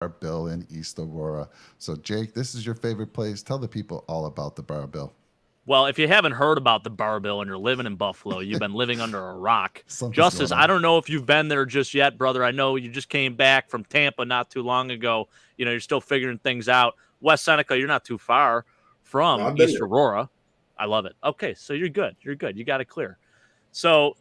Bill in East Aurora. So, Jake, this is your favorite place. Tell the people all about the Bar Bill. Well, if you haven't heard about the Bar-Bill and you're living in Buffalo, you've been living under a rock. Something's Justice, going I on. don't know if you've been there just yet, brother. I know you just came back from Tampa not too long ago. You're still figuring things out. West Seneca, you're not too far No, from I've been East there. Aurora. I love it. Okay, so you're good. You're good. You got it clear. So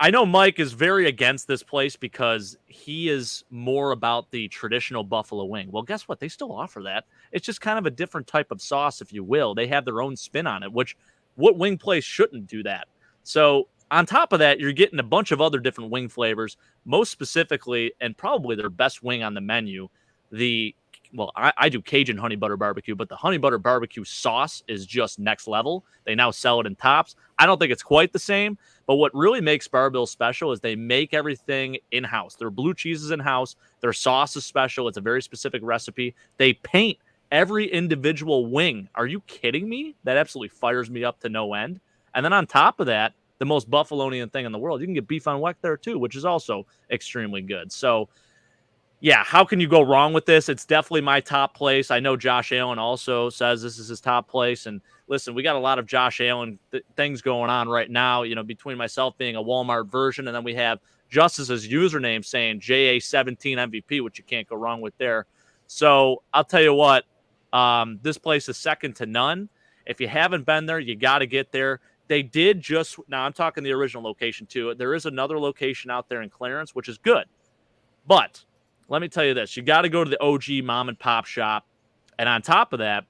I know Mike is very against this place because he is more about the traditional buffalo wing. Well, guess what? They still offer that. It's just kind of a different type of sauce, if you will. They have their own spin on it, which what wing place shouldn't do that? So on top of that, you're getting a bunch of other different wing flavors, most specifically, and probably their best wing on the menu, the I do Cajun honey butter barbecue, but the honey butter barbecue sauce is just next level. They now sell it in tops. I don't think it's quite the same, but what really makes Bar-Bill special is they make everything in-house. Their blue cheese is in-house. Their sauce is special. It's a very specific recipe. They paint every individual wing. Are you kidding me? That absolutely fires me up to no end. And then on top of that, the most Buffalonian thing in the world, you can get beef on weck there too, which is also extremely good. So yeah, how can you go wrong with this? It's definitely my top place. I know Josh Allen also says this is his top place. And listen, we got a lot of Josh Allen things going on right now, between myself being a Walmart version, and then we have Justice's username saying JA17 MVP, which you can't go wrong with there. So I'll tell you what, this place is second to none. If you haven't been there, you got to get there. They did now I'm talking the original location too. There is another location out there in Clarence, which is good. But let me tell you this. You got to go to the OG mom and pop shop. And on top of that,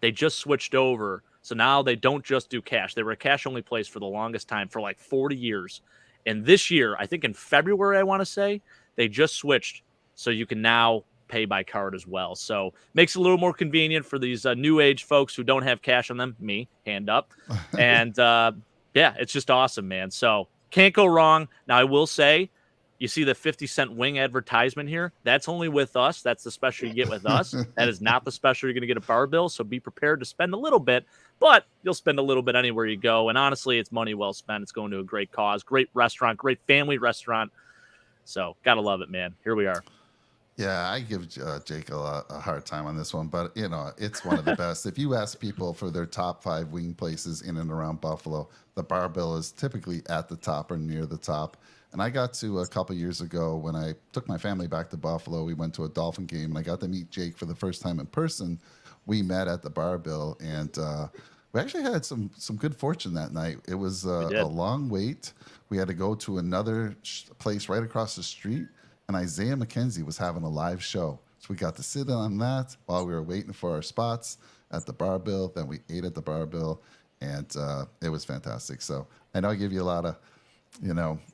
they just switched over. So now they don't just do cash. They were a cash only place for the longest time, for like 40 years. And this year, I think in February, I want to say, they just switched. So you can now pay by card as well. So makes it a little more convenient for these new age folks who don't have cash on them. Me, hand up. And yeah, it's just awesome, man. So can't go wrong. Now, I will say, you see the 50-cent wing advertisement here? That's only with us. That's the special you get with us. That is not the special you're going to get at Bar-Bill. So be prepared to spend a little bit, but you'll spend a little bit anywhere you go. And honestly, it's money well spent. It's going to a great cause, great restaurant, great family restaurant. So got to love it, man. Here we are. Yeah, I give Jake a hard time on this one, but it's one of the best. If you ask people for their top 5 wing places in and around Buffalo, the Bar-Bill is typically at the top or near the top. And I got to a couple years ago when I took my family back to Buffalo. We went to a Dolphin game, and I got to meet Jake for the first time in person. We met at the Bar-Bill, and we actually had some good fortune that night. It was a long wait. We had to go to another place right across the street, and Isaiah McKenzie was having a live show. So we got to sit on that while we were waiting for our spots at the Bar-Bill. Then we ate at the Bar-Bill, and it was fantastic. So I know I give you a lot of,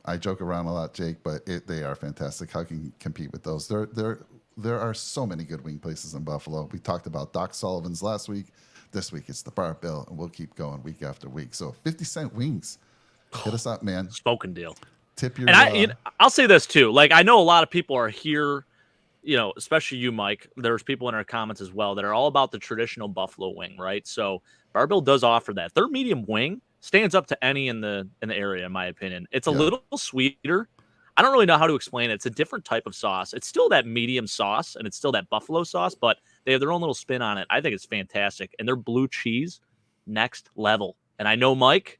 I joke around a lot, Jake, but they are fantastic. How can you compete with those? There are so many good wing places in Buffalo. We talked about Doc Sullivan's last week. This week it's the Bar-Bill, and we'll keep going week after week. So 50-cent wings. Hit us up, man. Spoken deal. Tip your. And I'll say this too. Like, I know a lot of people are here, especially you, Mike. There's people in our comments as well that are all about the traditional buffalo wing, right? So Bar-Bill does offer that. Their medium wing stands up to any in the area, in my opinion. It's a little sweeter. I don't really know how to explain it. It's a different type of sauce. It's still that medium sauce, and it's still that buffalo sauce, but they have their own little spin on it. I think it's fantastic. And their blue cheese, next level. And I know, Mike,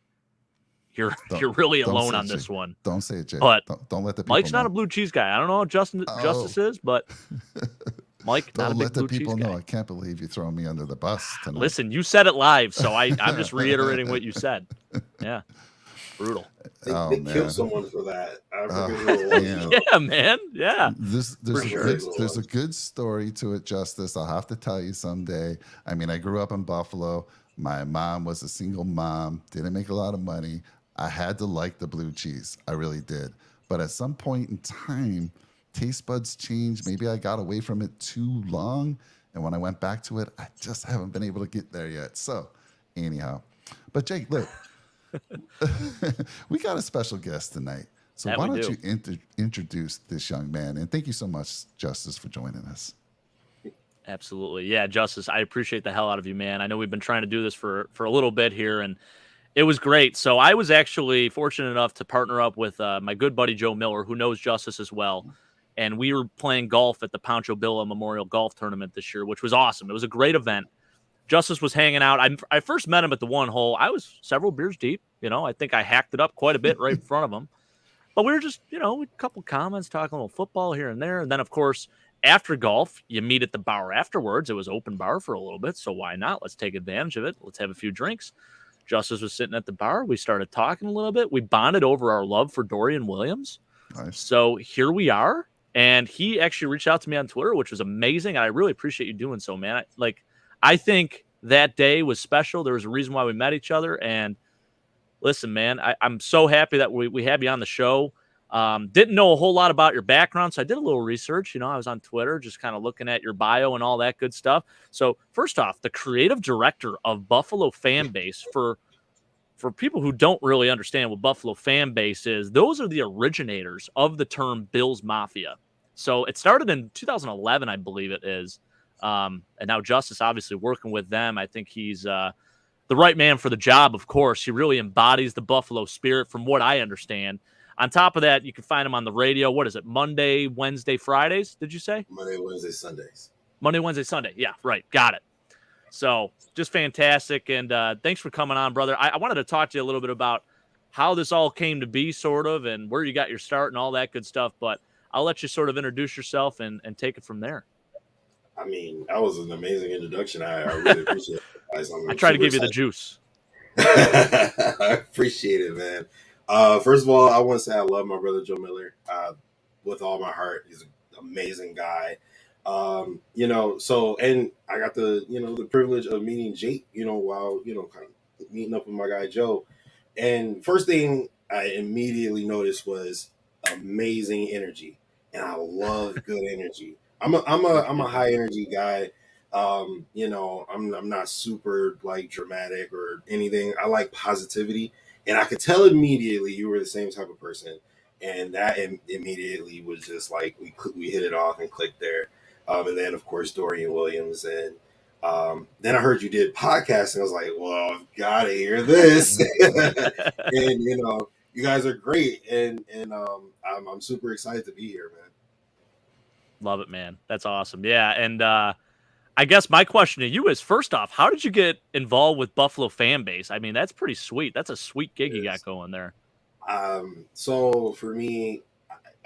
you're really alone on this one. Don't say it, Jay. But don't let the people Mike's know. not a blue cheese guy. I don't know how Justice is, but Mike, not a big blue cheese guy. Don't let the people know. I can't believe you throwing me under the bus tonight. Listen, you said it live, so I'm just reiterating what you said. Yeah. Brutal. They killed someone for that. Yeah, man. Yeah. There's a good story to it, Justice. I'll have to tell you someday. I mean, I grew up in Buffalo. My mom was a single mom, didn't make a lot of money. I had to like the blue cheese. I really did. But at some point in time, taste buds changed. Maybe I got away from it too long. And when I went back to it, I just haven't been able to get there yet. So, anyhow. But, Jake, look, we got a special guest tonight. So why don't you introduce this young man? And thank you so much, Justice, for joining us. Absolutely. Yeah, Justice, I appreciate the hell out of you, man. I know we've been trying to do this for a little bit here, and it was great. So I was actually fortunate enough to partner up with my good buddy Joe Miller, who knows Justice as well. and we were playing golf at the Pancho Villa Memorial Golf Tournament this year, which was awesome. It was a great event. Justice was hanging out. I first met him at the one hole. I was several beers deep. I think I hacked it up quite a bit right in front of him. But we were just, a couple comments, talking a little football here and there. And then, of course, after golf, you meet at the bar afterwards. It was open bar for a little bit, so why not? Let's take advantage of it. Let's have a few drinks. Justice was sitting at the bar. We started talking a little bit. We bonded over our love for Dorian Williams. Nice. So here we are. And he actually reached out to me on Twitter, which was amazing. And I really appreciate you doing so, man. I think that day was special. There was a reason why we met each other. And listen, man, I'm so happy that we have you on the show. Didn't know a whole lot about your background, so I did a little research. I was on Twitter just kind of looking at your bio and all that good stuff. So first off, the creative director of Buffalo Fan Base. For people who don't really understand what Buffalo Fan Base is, those are the originators of the term Bills Mafia. So it started in 2011, I believe it is. And now Justice, obviously working with them. I think he's the right man for the job, of course. He really embodies the Buffalo spirit from what I understand. On top of that, you can find him on the radio. What is it? Monday, Wednesday, Fridays, did you say? Monday, Wednesday, Sundays. Monday, Wednesday, Sunday. Yeah, right. Got it. So just fantastic. And thanks for coming on, brother. I wanted to talk to you a little bit about how this all came to be, sort of, and where you got your start and all that good stuff. But I'll let you sort of introduce yourself and take it from there. I mean, that was an amazing introduction. I really appreciate it, guys. I try to give you the juice. I appreciate it, man. First of all, I want to say I love my brother Joe Miller with all my heart. He's an amazing guy. And I got the privilege of meeting Jake, while, kind of meeting up with my guy Joe. And first thing I immediately noticed was amazing energy. And I love good energy. I'm a high energy guy. I'm not super like dramatic or anything. I like positivity. And I could tell immediately you were the same type of person. And that immediately was just like, we hit it off and clicked there. And then, of course, Dorian Williams. And then I heard you did podcasting. I was like, well, I've got to hear this. And, you guys are great. And I'm super excited to be here, man. Love it, man. That's awesome. Yeah. And I guess my question to you is, first off, how did you get involved with Buffalo Fan Base? I mean, that's pretty sweet. That's a sweet gig you got going there. So for me,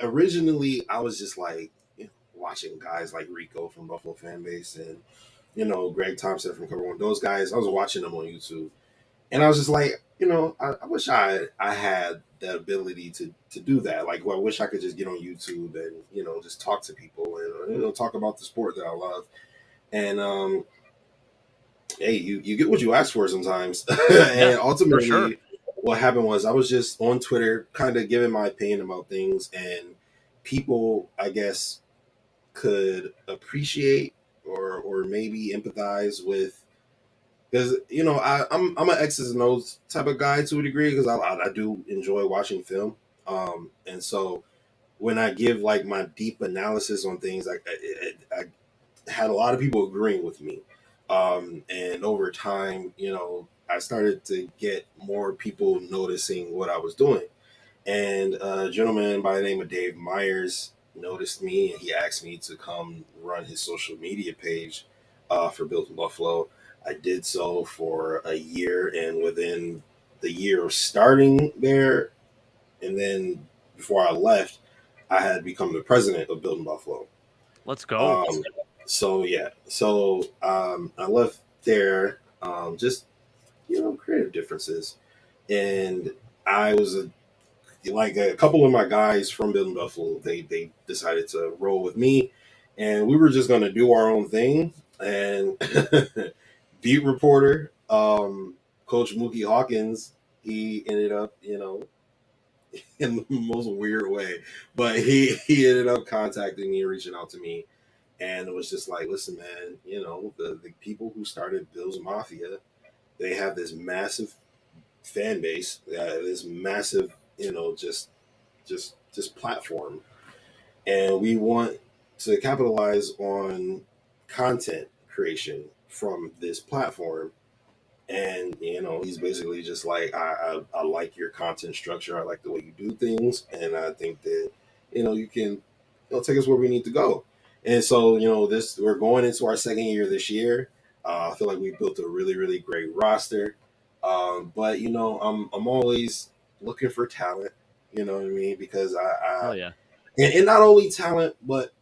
originally, I was just like watching guys like Rico from Buffalo Fan Base and, Greg Thompson from Cover One. Those guys, I was watching them on YouTube. And I was just like, I wish I had that ability to do that. Like, I wish I could just get on YouTube and, just talk to people and, talk about the sport that I love. And hey, you get what you ask for sometimes. And ultimately, sure, what happened was I was just on Twitter kind of giving my opinion about things, and people, I guess, could appreciate or maybe empathize with, because I'm an X's and O's type of guy to a degree, because I do enjoy watching film, and so when I give like my deep analysis on things, I had a lot of people agreeing with me. And over time, I started to get more people noticing what I was doing. And a gentleman by the name of Dave Myers noticed me, and he asked me to come run his social media page for Built in Buffalo. I did so for a year, and within the year of starting there, and then before I left, I had become the president of Built in Buffalo. Let's go. I left there, just, creative differences. And I was a couple of my guys from Built in Buffalo, they decided to roll with me, and we were just going to do our own thing. And beat reporter, Coach Mookie Hawkins, he ended up, in the most weird way, but he ended up contacting me and reaching out to me. And it was just like, listen, man, the people who started Bills Mafia, they have this massive fan base, this massive, just platform. And we want to capitalize on content creation from this platform. And, he's basically just like, I like your content structure. I like the way you do things. And I think that, you can take us where we need to go. And so, we're going into our second year this year. I feel like we built a really, really great roster. But I'm always looking for talent. You know what I mean? Because Oh yeah. and not only talent, but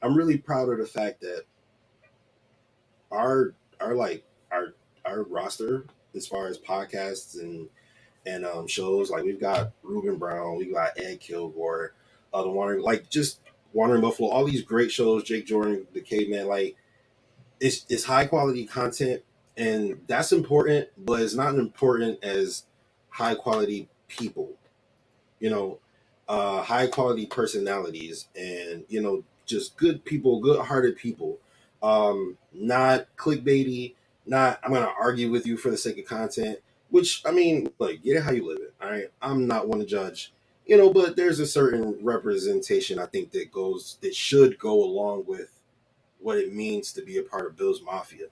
I'm really proud of the fact that our like our roster as far as podcasts and shows, like we've got Ruben Brown, we got Ed Kilgore, the Warner, like just Warner and Buffalo, all these great shows, Jake Jordan, the Caveman, like it's high quality content, and that's important, but it's not as important as high quality people, high quality personalities, and just good people, good hearted people, not clickbaity, not I'm gonna argue with you for the sake of content. Which, I mean, like, get it how you live it. All right, I'm not one to judge, but there's a certain representation I think that should go along with what it means to be a part of Bills Mafia,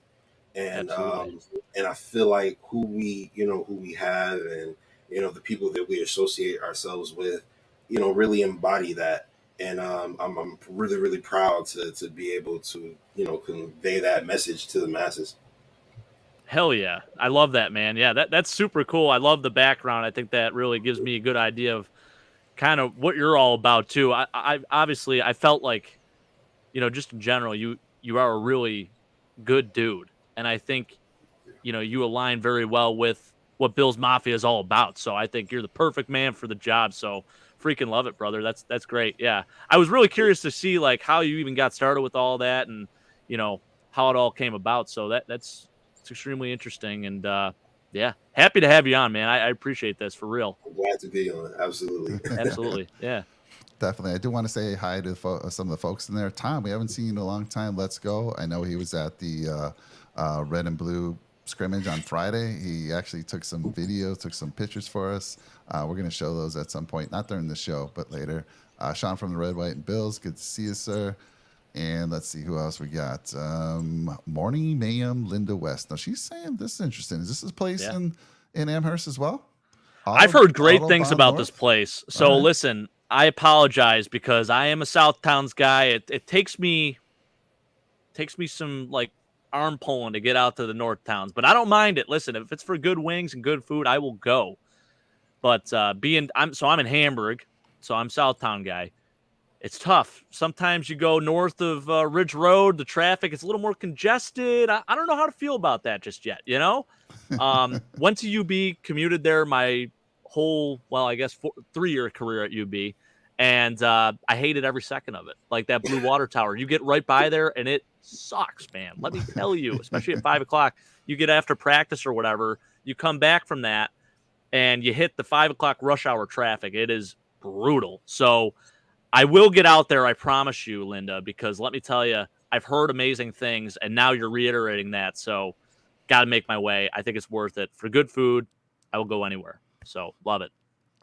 and Absolutely. and I feel like who we have, and the people that we associate ourselves with, really embody that. And I'm really, really proud to be able to convey that message to the masses. Hell yeah. I love that, man. Yeah, that's super cool. I love the background. I think that really gives me a good idea of kind of what you're all about too. I obviously I felt like, just in general, you are a really good dude. And I think, you align very well with what Bill's Mafia is all about. So I think you're the perfect man for the job. So freaking love it, brother. That's great. Yeah. I was really curious to see like how you even got started with all that and, how it all came about. So that's it's extremely interesting. And yeah, happy to have you on, man. I appreciate this for real. I'm glad to be on it. Absolutely. Absolutely. Yeah. Definitely. I do want to say hi to some of the folks in there. Tom, we haven't seen you in a long time. Let's go. I know he was at the red and blue scrimmage on Friday. He actually took some videos, took some pictures for us. We're going to show those at some point, not during the show, but later. Sean from the Red, White, and Bills. Good to see you, sir. And let's see who else we got. Morning Mayhem, Linda West. Now she's saying this is interesting. Is this a place in Amherst as well? I've heard great things about this place. So right. Listen, I apologize because I am a South Towns guy. It takes me some like arm pulling to get out to the North Towns, but I don't mind it. Listen, if it's for good wings and good food, I will go. But I'm in Hamburg, so I'm Southtown guy. It's tough. Sometimes you go north of Ridge Road, the traffic is a little more congested. I don't know how to feel about that just yet. Went to UB, commuted there my whole, well, I guess 3-year career at UB, and I hated every second of it. Like that Blue Water Tower, you get right by there, and it sucks, man. Let me tell you, especially at 5:00, you get after practice or whatever, you come back from that, and you hit the 5:00 rush hour traffic. It is brutal. So I will get out there, I promise you, Linda, because let me tell you, I've heard amazing things, and now you're reiterating that. So got to make my way. I think it's worth it. For good food, I will go anywhere. So love it.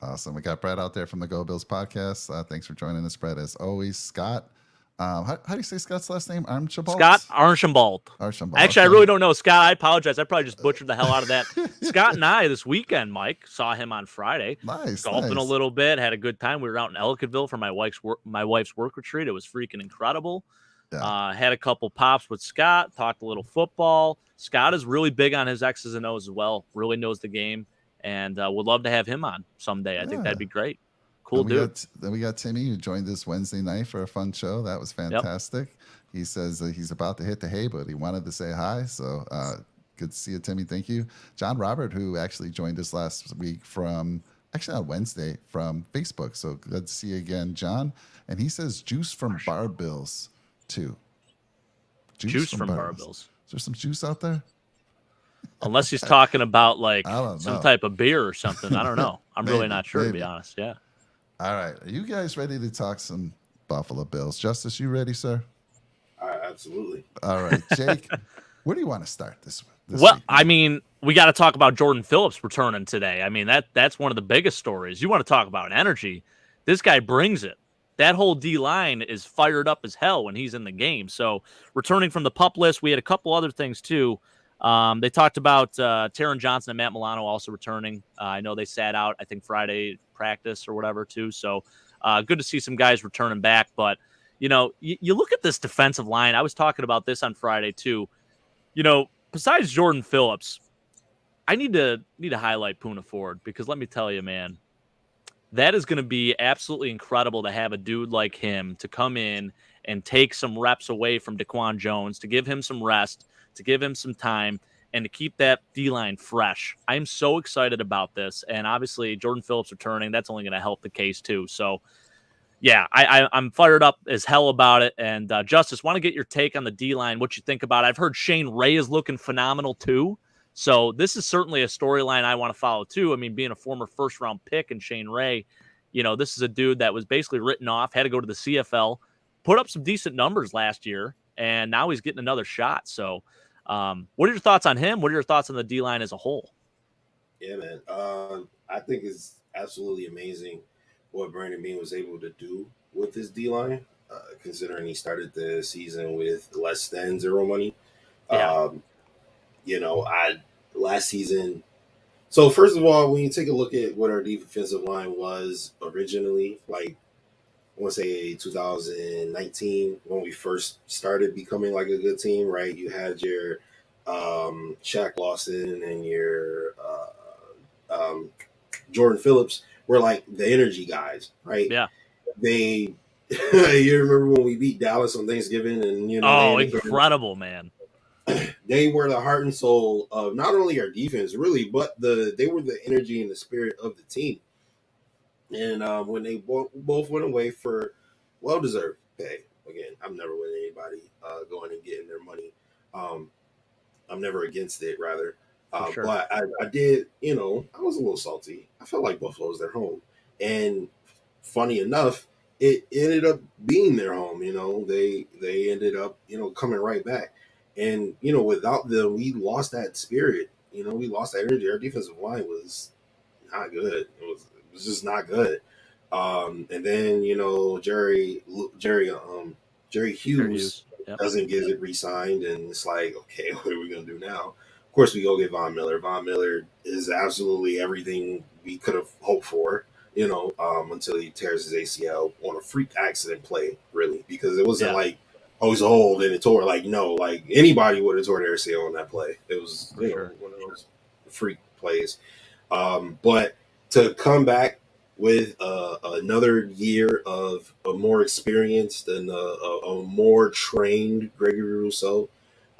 Awesome. We got Brett out there from the Go Bills podcast. Thanks for joining us, Brett, as always. Scott, how do you say Scott's last name? Archambault? Scott Archambault. Archambault. Actually, okay. I really don't know. Scott, I apologize. I probably just butchered the hell out of that. Scott and I this weekend, Mike, saw him on Friday. Nice. Golfing a little bit, had a good time. We were out in Ellicottville for my wife's work retreat. It was freaking incredible. Yeah. Had a couple pops with Scott, talked a little football. Scott is really big on his X's and O's as well. Really knows the game, and would love to have him on someday. I think that'd be great. Cool dude. Then we got Timmy, who joined us Wednesday night for a fun show. That was fantastic. Yep. He says he's about to hit the hay, but he wanted to say hi. So good to see you, Timmy. Thank you. John Robert, who actually joined us last week on Wednesday from Facebook. So good to see you again, John. And he says juice from Bar Bills too. Juice from Bar Bills. Is there some juice out there? Unless he's talking about like some type of beer or something. I don't know. I'm really not sure, to be honest. Yeah. All right. Are you guys ready to talk some Buffalo Bills? Justice, you ready, sir? Absolutely. All right. Jake, where do you want to start this week? I mean, we got to talk about Jordan Phillips returning today. I mean, that's one of the biggest stories. You want to talk about energy. This guy brings it. That whole D-line is fired up as hell when he's in the game. So returning from the PUP list, we had a couple other things too. They talked about Taron Johnson and Matt Milano also returning. I know they sat out, I think, Friday practice or whatever too. So good to see some guys returning back. But, you look at this defensive line. I was talking about this on Friday too. Besides Jordan Phillips, I need to highlight Poona Ford, because let me tell you, man, that is going to be absolutely incredible to have a dude like him to come in and take some reps away from Daquan Jones, to give him some rest, to give him some time, and to keep that D-line fresh. I'm so excited about this. And obviously, Jordan Phillips returning, that's only going to help the case too. So, yeah, I'm fired up as hell about it. And Justice, want to get your take on the D-line, what you think about it. I've heard Shane Ray is looking phenomenal too. So this is certainly a storyline I want to follow too. I mean, being a former first-round pick and Shane Ray, this is a dude that was basically written off, had to go to the CFL, put up some decent numbers last year, and now he's getting another shot. So what are your thoughts on him? What are your thoughts on the D-line as a whole? Yeah, man. I think it's absolutely amazing what Brandon Beane was able to do with his D-line, considering he started the season with less than zero money. Yeah. Last season. So first of all, when you take a look at what our defensive line was originally, like I want to say 2019, when we first started becoming like a good team, right? You had your Shaq Lawson and your Jordan Phillips were like the energy guys, right? Yeah. You remember when we beat Dallas on Thanksgiving, and incredible, man. They were the heart and soul of not only our defense, really, but they were the energy and the spirit of the team. And when they both went away for well-deserved pay, again, I'm never with anybody going and getting their money. I'm never against it, rather. Sure. But I did, I was a little salty. I felt like Buffalo's their home. And funny enough, it ended up being their home. They ended up, coming right back. And, without them, we lost that spirit. We lost that energy. Our defensive line was not good. It was just not good. And then, Jerry Hughes Yep. doesn't get it re-signed. And it's like, okay, what are we going to do now? Of course, we go get Von Miller. Von Miller is absolutely everything we could have hoped for, until he tears his ACL on a freak accident play, really, because it wasn't like, oh, he's old and it tore. Like, no, like anybody would have tore their ACL on that play. It was one of those freak plays. But to come back with another year of a more experienced and a more trained Gregory Rousseau,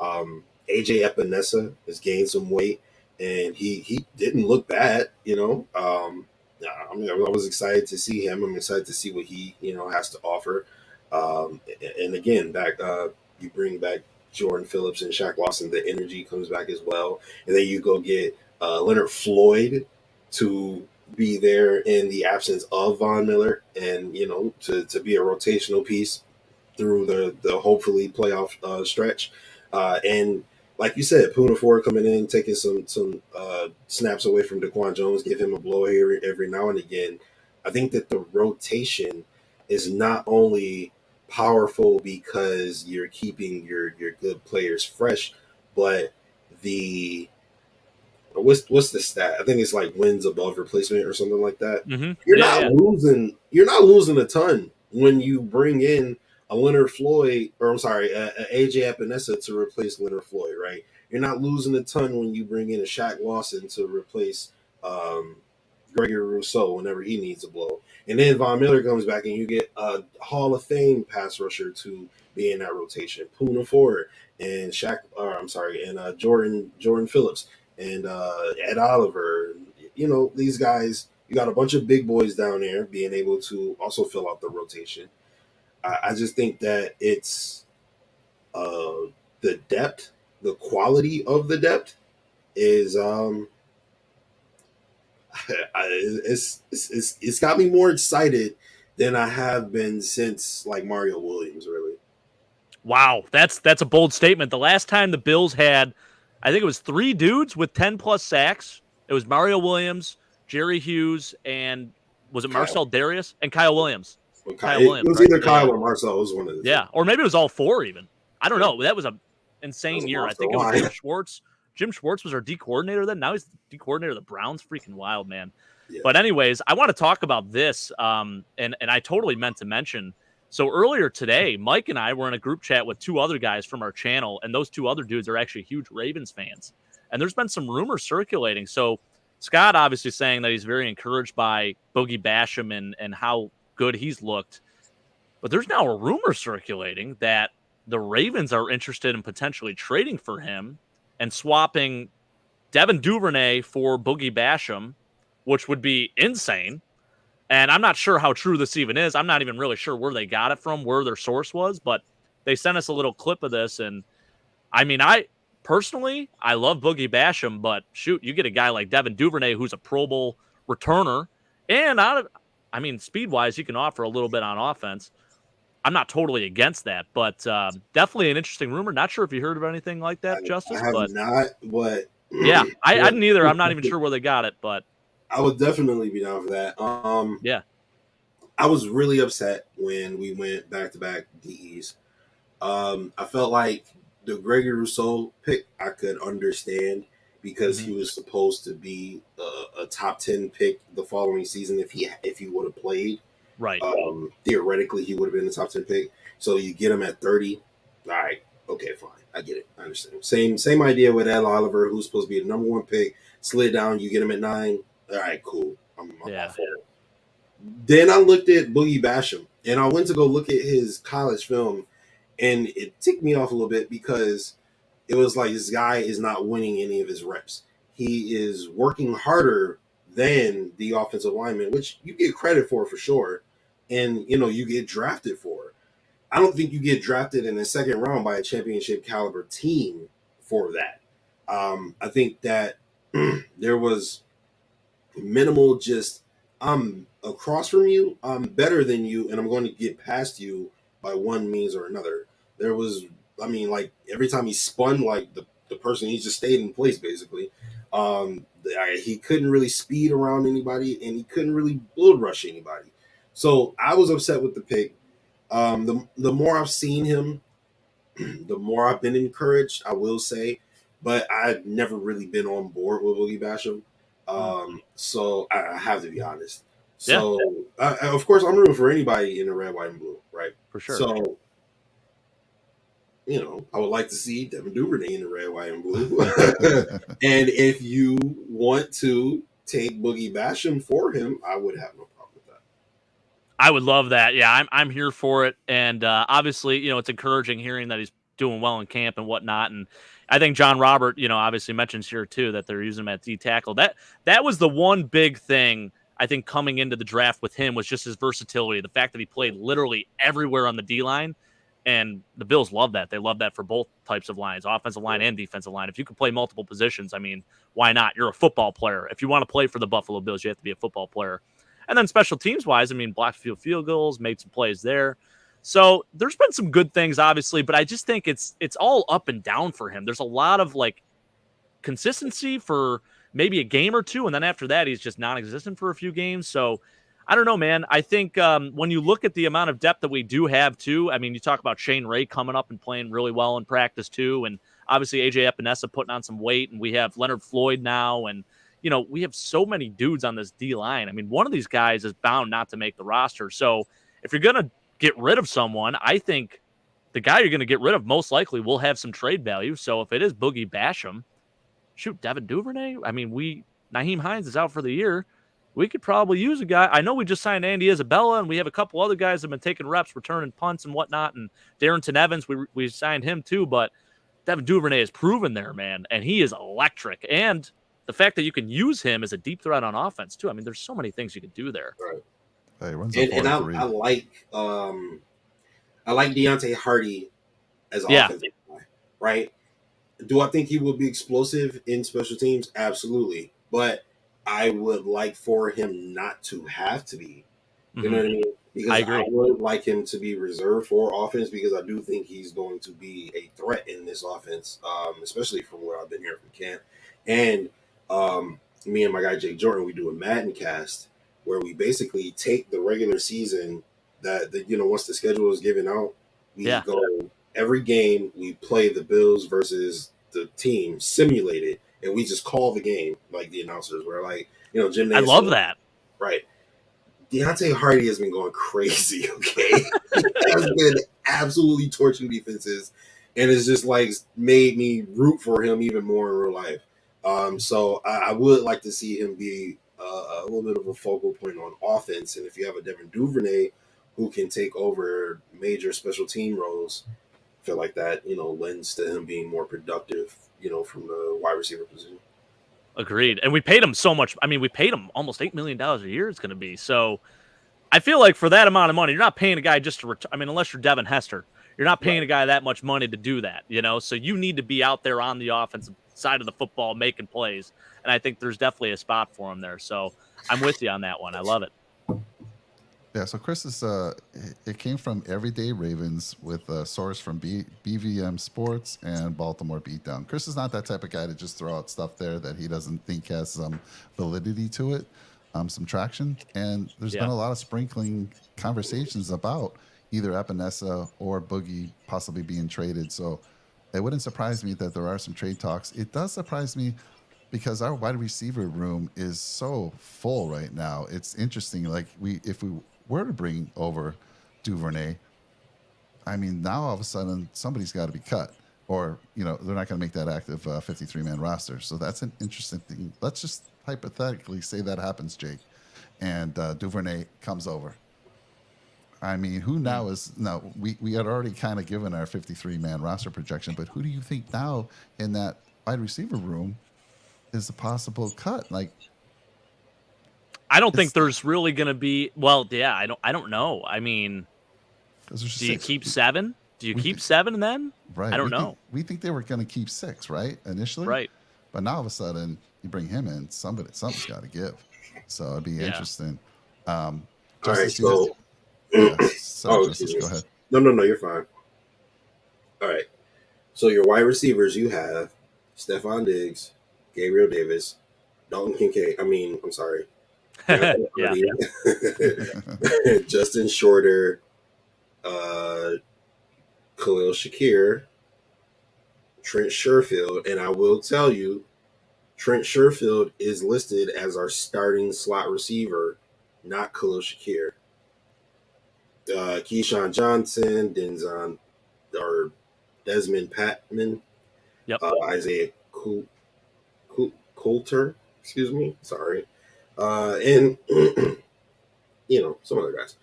AJ Epinesa has gained some weight, and he didn't look bad. I was excited to see him. I'm excited to see what he has to offer. And again, you bring back Jordan Phillips and Shaq Lawson, the energy comes back as well. And then you go get Leonard Floyd to be there in the absence of Von Miller, and to be a rotational piece through the hopefully playoff stretch. And like you said, Poona Ford coming in, taking some snaps away from Daquan Jones, give him a blow here every now and again. I think that the rotation is not only powerful because you're keeping your good players fresh, but what's the stat? I think it's like wins above replacement or something like that. Mm-hmm. You're not losing a ton when you bring in a Leonard Floyd, or I'm sorry, AJ Epinesa to replace Leonard Floyd, right? You're not losing a ton when you bring in a Shaq Lawson to replace Gregory Rousseau whenever he needs a blow. And then Von Miller comes back and you get a Hall of Fame pass rusher to be in that rotation. Poona Ford and Jordan Phillips and Ed Oliver. These guys, you got a bunch of big boys down there being able to also fill out the rotation. I just think that it's the depth, the quality of the depth is it's got me more excited than I have been since like Mario Williams, really. Wow, that's a bold statement. The last time the Bills had, I think it was 3 dudes with 10+ sacks. It was Mario Williams, Jerry Hughes, and was it Marcel Darius and Kyle Williams? It was either Kyle or Marcel. It was one of the two. Or maybe it was all 4 even. I don't know. That was an insane year. I think it was Jim Schwartz. Jim Schwartz was our D coordinator then. Now he's the D coordinator of the Browns. Freaking wild, man. Yeah. But anyways, I want to talk about this, and I totally meant to mention So earlier today, Mike and I were in a group chat with 2 other guys from our channel, and those 2 other dudes are actually huge Ravens fans. And there's been some rumors circulating. So Scott obviously saying that he's very encouraged by Boogie Basham and how good he's looked. But there's now a rumor circulating that the Ravens are interested in potentially trading for him and swapping Devin Duvernay for Boogie Basham, which would be insane. And I'm not sure how true this even is. I'm not even really sure where they got it from, where their source was, but they sent us a little clip of this. And I mean, I love Boogie Basham, but shoot, you get a guy like Devin Duvernay, who's a Pro Bowl returner. And I mean, speed wise, he can offer a little bit on offense. I'm not totally against that, but definitely an interesting rumor. Not sure if you heard of anything like that, Justice. I have but not, but yeah, I didn't either. I'm not even sure where they got it, but I would definitely be down for that. yeah. I was really upset when we went back-to-back DEs. I felt like the Gregory Rousseau pick I could understand because he was supposed to be a top 10 pick the following season if he would have played. Right. Theoretically, he would have been the top 10 pick. So you get him at 30. All right. Okay, fine. I get it. I understand. Same idea with Ed Oliver, who's supposed to be the number 1 pick. Slid down. You get him at 9. All right, cool. I'm all for it. Then I looked at Boogie Basham, and I went to go look at his college film, and it ticked me off a little bit because it was like this guy is not winning any of his reps. He is working harder than the offensive lineman, which you get credit for sure, and you get drafted for. I don't think you get drafted in the second round by a championship caliber team for that. I think that there was minimal just I'm across from you, I'm better than you, and I'm going to get past you by one means or another. There was, I mean, like every time he spun, like the person, he just stayed in place basically. He couldn't really speed around anybody, and he couldn't really bull rush anybody. So I was upset with the pick. The more I've seen him, the more I've been encouraged, I will say, but I've never really been on board with Boogie Basham. So I have to be honest. So, of course, I'm rooting for anybody in the red, white, and blue, right? For sure. So, I would like to see Devin Duvernay in the red, white, and blue. And if you want to take Boogie Basham for him, I would have no problem with that. I would love that. Yeah, I'm here for it. And obviously, it's encouraging hearing that he's doing well in camp and whatnot. And I think John Robert, obviously mentions here too that they're using him at D tackle. That was the one big thing I think coming into the draft with him was just his versatility. The fact that he played literally everywhere on the D line, and the Bills love that. They love that for both types of lines, offensive line and defensive line. If you can play multiple positions, I mean, why not? You're a football player. If you want to play for the Buffalo Bills, you have to be a football player. And then special teams wise, I mean, blocked field goals, made some plays there. So there's been some good things, obviously, but I just think it's all up and down for him. There's a lot of like consistency for maybe a game or two, and then after that, he's just non-existent for a few games. So I don't know, man. I think when you look at the amount of depth that we do have too, I mean, you talk about Shane Ray coming up and playing really well in practice too, and obviously AJ Epinesa putting on some weight, and we have Leonard Floyd now, and we have so many dudes on this D line. I mean, one of these guys is bound not to make the roster. So if you're gonna get rid of someone, I think the guy you're going to get rid of most likely will have some trade value. So if it is Boogie Basham, shoot, Devin Duvernay. I mean, Nyheim Hines is out for the year. We could probably use a guy. I know we just signed Andy Isabella, and we have a couple other guys that have been taking reps, returning punts and whatnot. And Darrington Evans, we signed him too. But Devin Duvernay has proven there, man, and he is electric. And the fact that you can use him as a deep threat on offense too. I mean, there's so many things you could do there. Right. Hey, runs and I like Deontay Hardy as an offensive guy, right? Do I think he will be explosive in special teams? Absolutely. But I would like for him not to have to be. You know what I mean? Because I agree. I would like him to be reserved for offense because I do think he's going to be a threat in this offense, especially from what I've been hearing from camp. And me and my guy Jake Jordan, we do a Madden cast where we basically take the regular season that once the schedule is given out, we go every game, we play the Bills versus the team, simulate it, and we just call the game like the announcers were like, Jim Nantz. I love that. Right. Deontay Hardy has been going crazy. Okay, he has been absolutely torching defenses, and it's just like made me root for him even more in real life. So I would like to see him be a little bit of a focal point on offense, and if you have a Devin Duvernay who can take over major special team roles, I feel like that lends to him being more productive, from the wide receiver position. Agreed. And we paid him so much. I mean, we paid him almost $8 million a year. It's going to be. So I feel like for that amount of money, you're not paying a guy just to I mean, unless you're Devin Hester, you're not paying a guy that much money to do that, So you need to be out there on the offensive side of the football making plays. And I think there's definitely a spot for him there. So I'm with you on that one. I love it. Yeah, so Chris is it came from Everyday Ravens with a source from BVM Sports and Baltimore Beatdown. Chris is not that type of guy to just throw out stuff there that he doesn't think has some validity to it, some traction. And there's been a lot of sprinkling conversations about either Epinesa or Boogie possibly being traded. So it wouldn't surprise me that there are some trade talks. It does surprise me because our wide receiver room is so full right now. It's interesting. Like if we were to bring over Duvernay, I mean, now all of a sudden somebody's got to be cut, or they're not going to make that active 53-man roster. So that's an interesting thing. Let's just hypothetically say that happens, Jake, and Duvernay comes over. I mean, who now is now? We had already kind of given our 53-man roster projection, but who do you think now in that wide receiver room is a possible cut? Like, I don't think there's really going to be. Well, yeah, I don't know. I mean, do you keep 7? Do you keep 7 then? Right. I don't know. We think they were going to keep 6, right? Initially, right. But now all of a sudden you bring him in. Something's got to give. So it'd be interesting. All right. So, Justice, go ahead. No, you're fine. All right. So your wide receivers, you have Stephon Diggs, Gabriel Davis, Dalton Kincaid. I'm sorry. Justin Shorter, Khalil Shakir, Trent Sherfield, and I will tell you, Trent Sherfield is listed as our starting slot receiver, not Khalil Shakir. Keyshawn Johnson, Desmond Patman, Isaiah Coulter, sorry, and some other guys.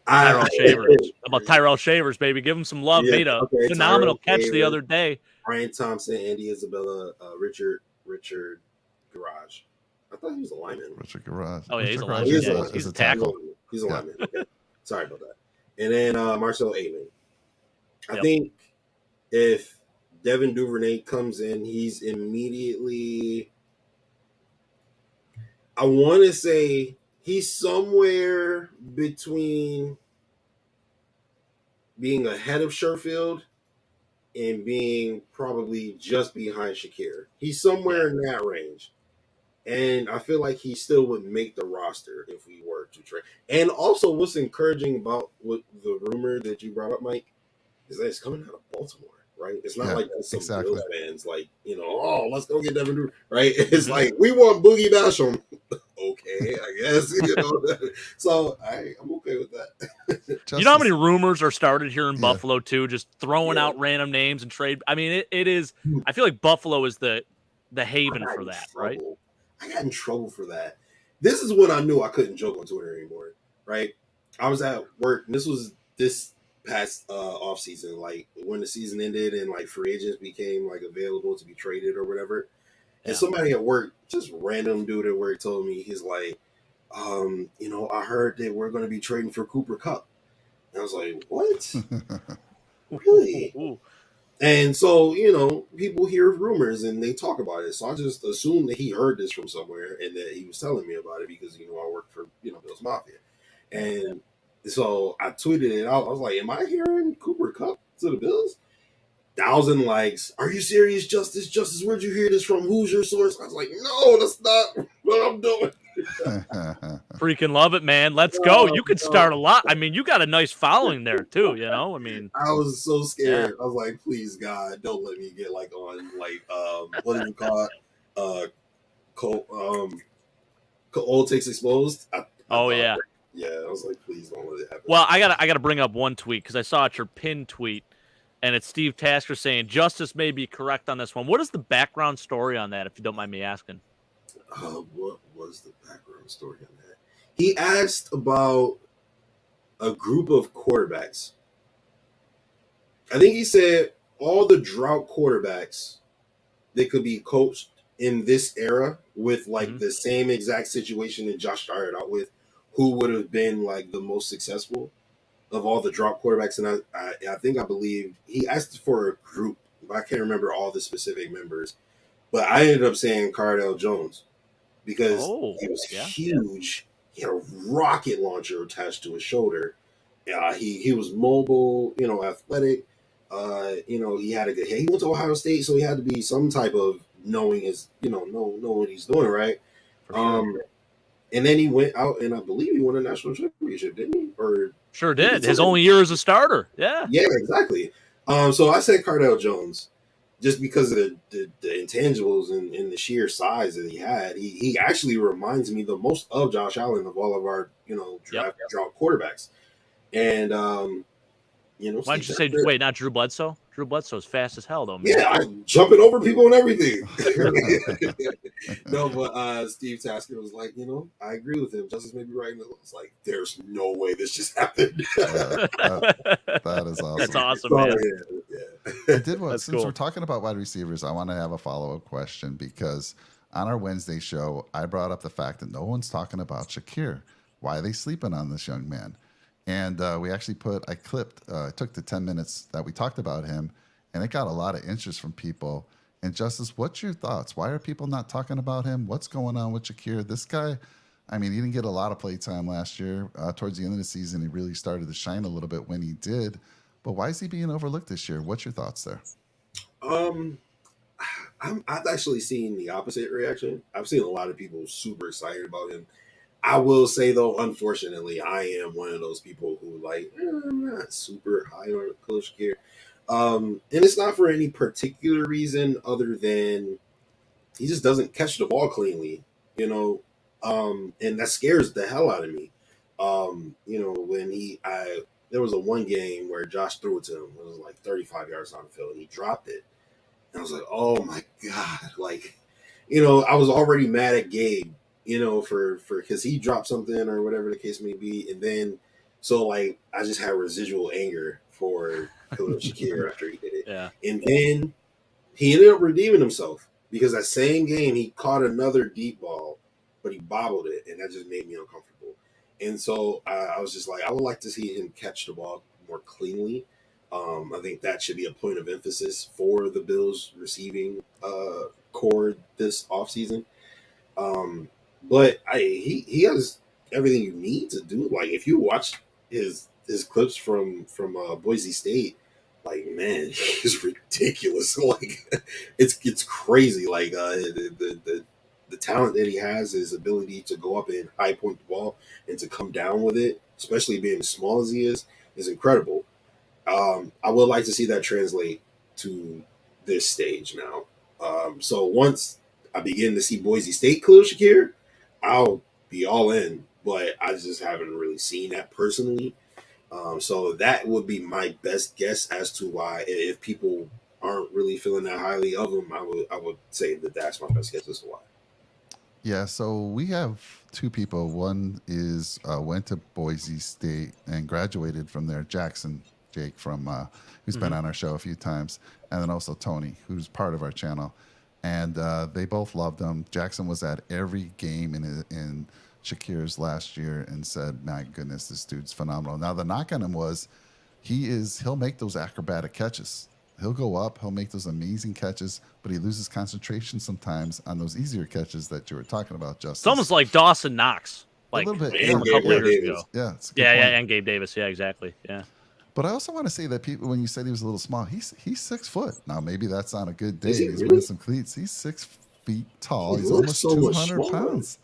Tyrell Shavers. How about Tyrell Shavers, baby? Give him some love. Made a phenomenal catch the other day. Brian Thompson, Andy Isabella, Richard Garage. I thought he was a lineman. Richard Garage. Oh yeah, he's a lineman. He's a tackle. He's a lineman. Okay. Sorry about that. And then Marcel Aitman. I think if Devin Duvernay comes in, he's immediately, I want to say he's somewhere between being ahead of Sherfield and being probably just behind Shakir. He's somewhere in that range. And I feel like he still would make the roster if we were to trade. And also, what's encouraging about what the rumor that you brought up, Mike, is that it's coming out of Baltimore, right? It's not like some Bills fans, like, let's go get Devin Duvernay, right? It's like, we want Boogie Basham. Okay, I guess, So I'm okay with that. You know how many rumors are started here in Buffalo, too? Just throwing out random names and trade. I mean, it is, I feel like Buffalo is the haven for that, right? I got in trouble for that. This is when I knew I couldn't joke on Twitter anymore, right? I was at work, and this was this past off season, like when the season ended and like free agents became like available to be traded or whatever. And somebody at work, just random dude at work, told me, he's like, I heard that we're going to be trading for Cooper Kupp. And I was like, what? Really? Ooh. And so, people hear rumors and they talk about it. So I just assumed that he heard this from somewhere and that he was telling me about it because, I work for, Bills Mafia. And so I tweeted it out. I was like, am I hearing Cooper Kupp to the Bills? 1,000 likes. Are you serious, Justice? Justice, where'd you hear this from? Who's your source? I was like, no, that's not what I'm doing. Freaking love it, man. Let's go. You could start a lot. I mean, you got a nice following there too, I mean, I was so scared. I was like, please God, don't let me get like on like what do you call it? Old Takes Exposed. Yeah. Yeah, I was like, please don't let it happen. Well, I gotta bring up one tweet because I saw it your pinned tweet, and it's Steve Tasker saying Justice may be correct on this one. What is the background story on that, if you don't mind me asking? What was the background story on that? He asked about a group of quarterbacks. I think he said all the drought quarterbacks that could be coached in this era with like the same exact situation that Josh started out with, who would have been like the most successful of all the drought quarterbacks. And I believe he asked for a group, but I can't remember all the specific members. But I ended up saying Cardale Jones because he was huge. He had a rocket launcher attached to his shoulder. He was mobile, athletic. He had a good. He went to Ohio State, so he had to be some type of knowing know what he's doing, right? And then he went out, and I believe he won a national championship, didn't he? Or sure did. His only year as a starter. Yeah, exactly. So I said Cardale Jones, just because of the intangibles and the sheer size that he had. He actually reminds me the most of Josh Allen of all of our draft drought quarterbacks. And why don't you say wait, not Drew Bledsoe? Drew Bledsoe's fast as hell, though. Man. Yeah, I'm jumping over people and everything. No, but Steve Tasker was like, I agree with him. Justice may be right. And it's like, there's no way this just happened. That is awesome. That's awesome, man. I did want, since we're talking about wide receivers, I want to have a follow-up question because on our Wednesday show, I brought up the fact that no one's talking about Shakir. Why are they sleeping on this young man? And we actually I took the 10 minutes that we talked about him, and it got a lot of interest from people. And Justice, what's your thoughts? Why are people not talking about him? What's going on with Shakir? This guy, I mean, he didn't get a lot of play time last year. Towards the end of the season, he really started to shine a little bit when he did. But why is he being overlooked this year? What's your thoughts there? I've actually seen the opposite reaction. I've seen a lot of people super excited about him. I will say, though, unfortunately, I am one of those people who I'm not super high on Coach Shakir. And it's not for any particular reason other than he just doesn't catch the ball cleanly, and that scares the hell out of me. When there was a one game where Josh threw it to him. It was like 35 yards on the field, and he dropped it. And I was like, oh my God. I was already mad at Gabe, for because he dropped something or whatever the case may be. And then, I just had residual anger for Khalil Shakir after he did it. Yeah. And then he ended up redeeming himself because that same game he caught another deep ball, but he bobbled it, and that just made me uncomfortable. And so I was just like, I would like to see him catch the ball more cleanly. I think that should be a point of emphasis for the Bills receiving core this offseason. But he has everything you need to do. If you watch his clips from Boise State, man, he's ridiculous. It's crazy. The talent that he has, his ability to go up and high point the ball and to come down with it, especially being as small as he is incredible. I would like to see that translate to this stage now. So once I begin to see Boise State Khalil Shakir, I'll be all in, but I just haven't really seen that personally. So that would be my best guess as to why, if people aren't really feeling that highly of him, I would say that that's my best guess as to why. Yeah, so we have two people. One is went to Boise State and graduated from there, Jackson Jake from who's been on our show a few times, and then also Tony, who's part of our channel. And they both loved him. Jackson was at every game in Shakir's last year and said, my goodness, this dude's phenomenal. Now, the knock on him was he'll make those acrobatic catches. He'll go up, he'll make those amazing catches, but he loses concentration sometimes on those easier catches that you were talking about, Justin. It's almost like Dawson Knox. A little bit. A couple years ago. Yeah, and Gabe Davis. Yeah, exactly. Yeah. But I also want to say that people, when you said he was a little small, he's 6 foot. Now, maybe that's on a good day. He's wearing some cleats. He's 6 feet tall. He's almost 200 pounds.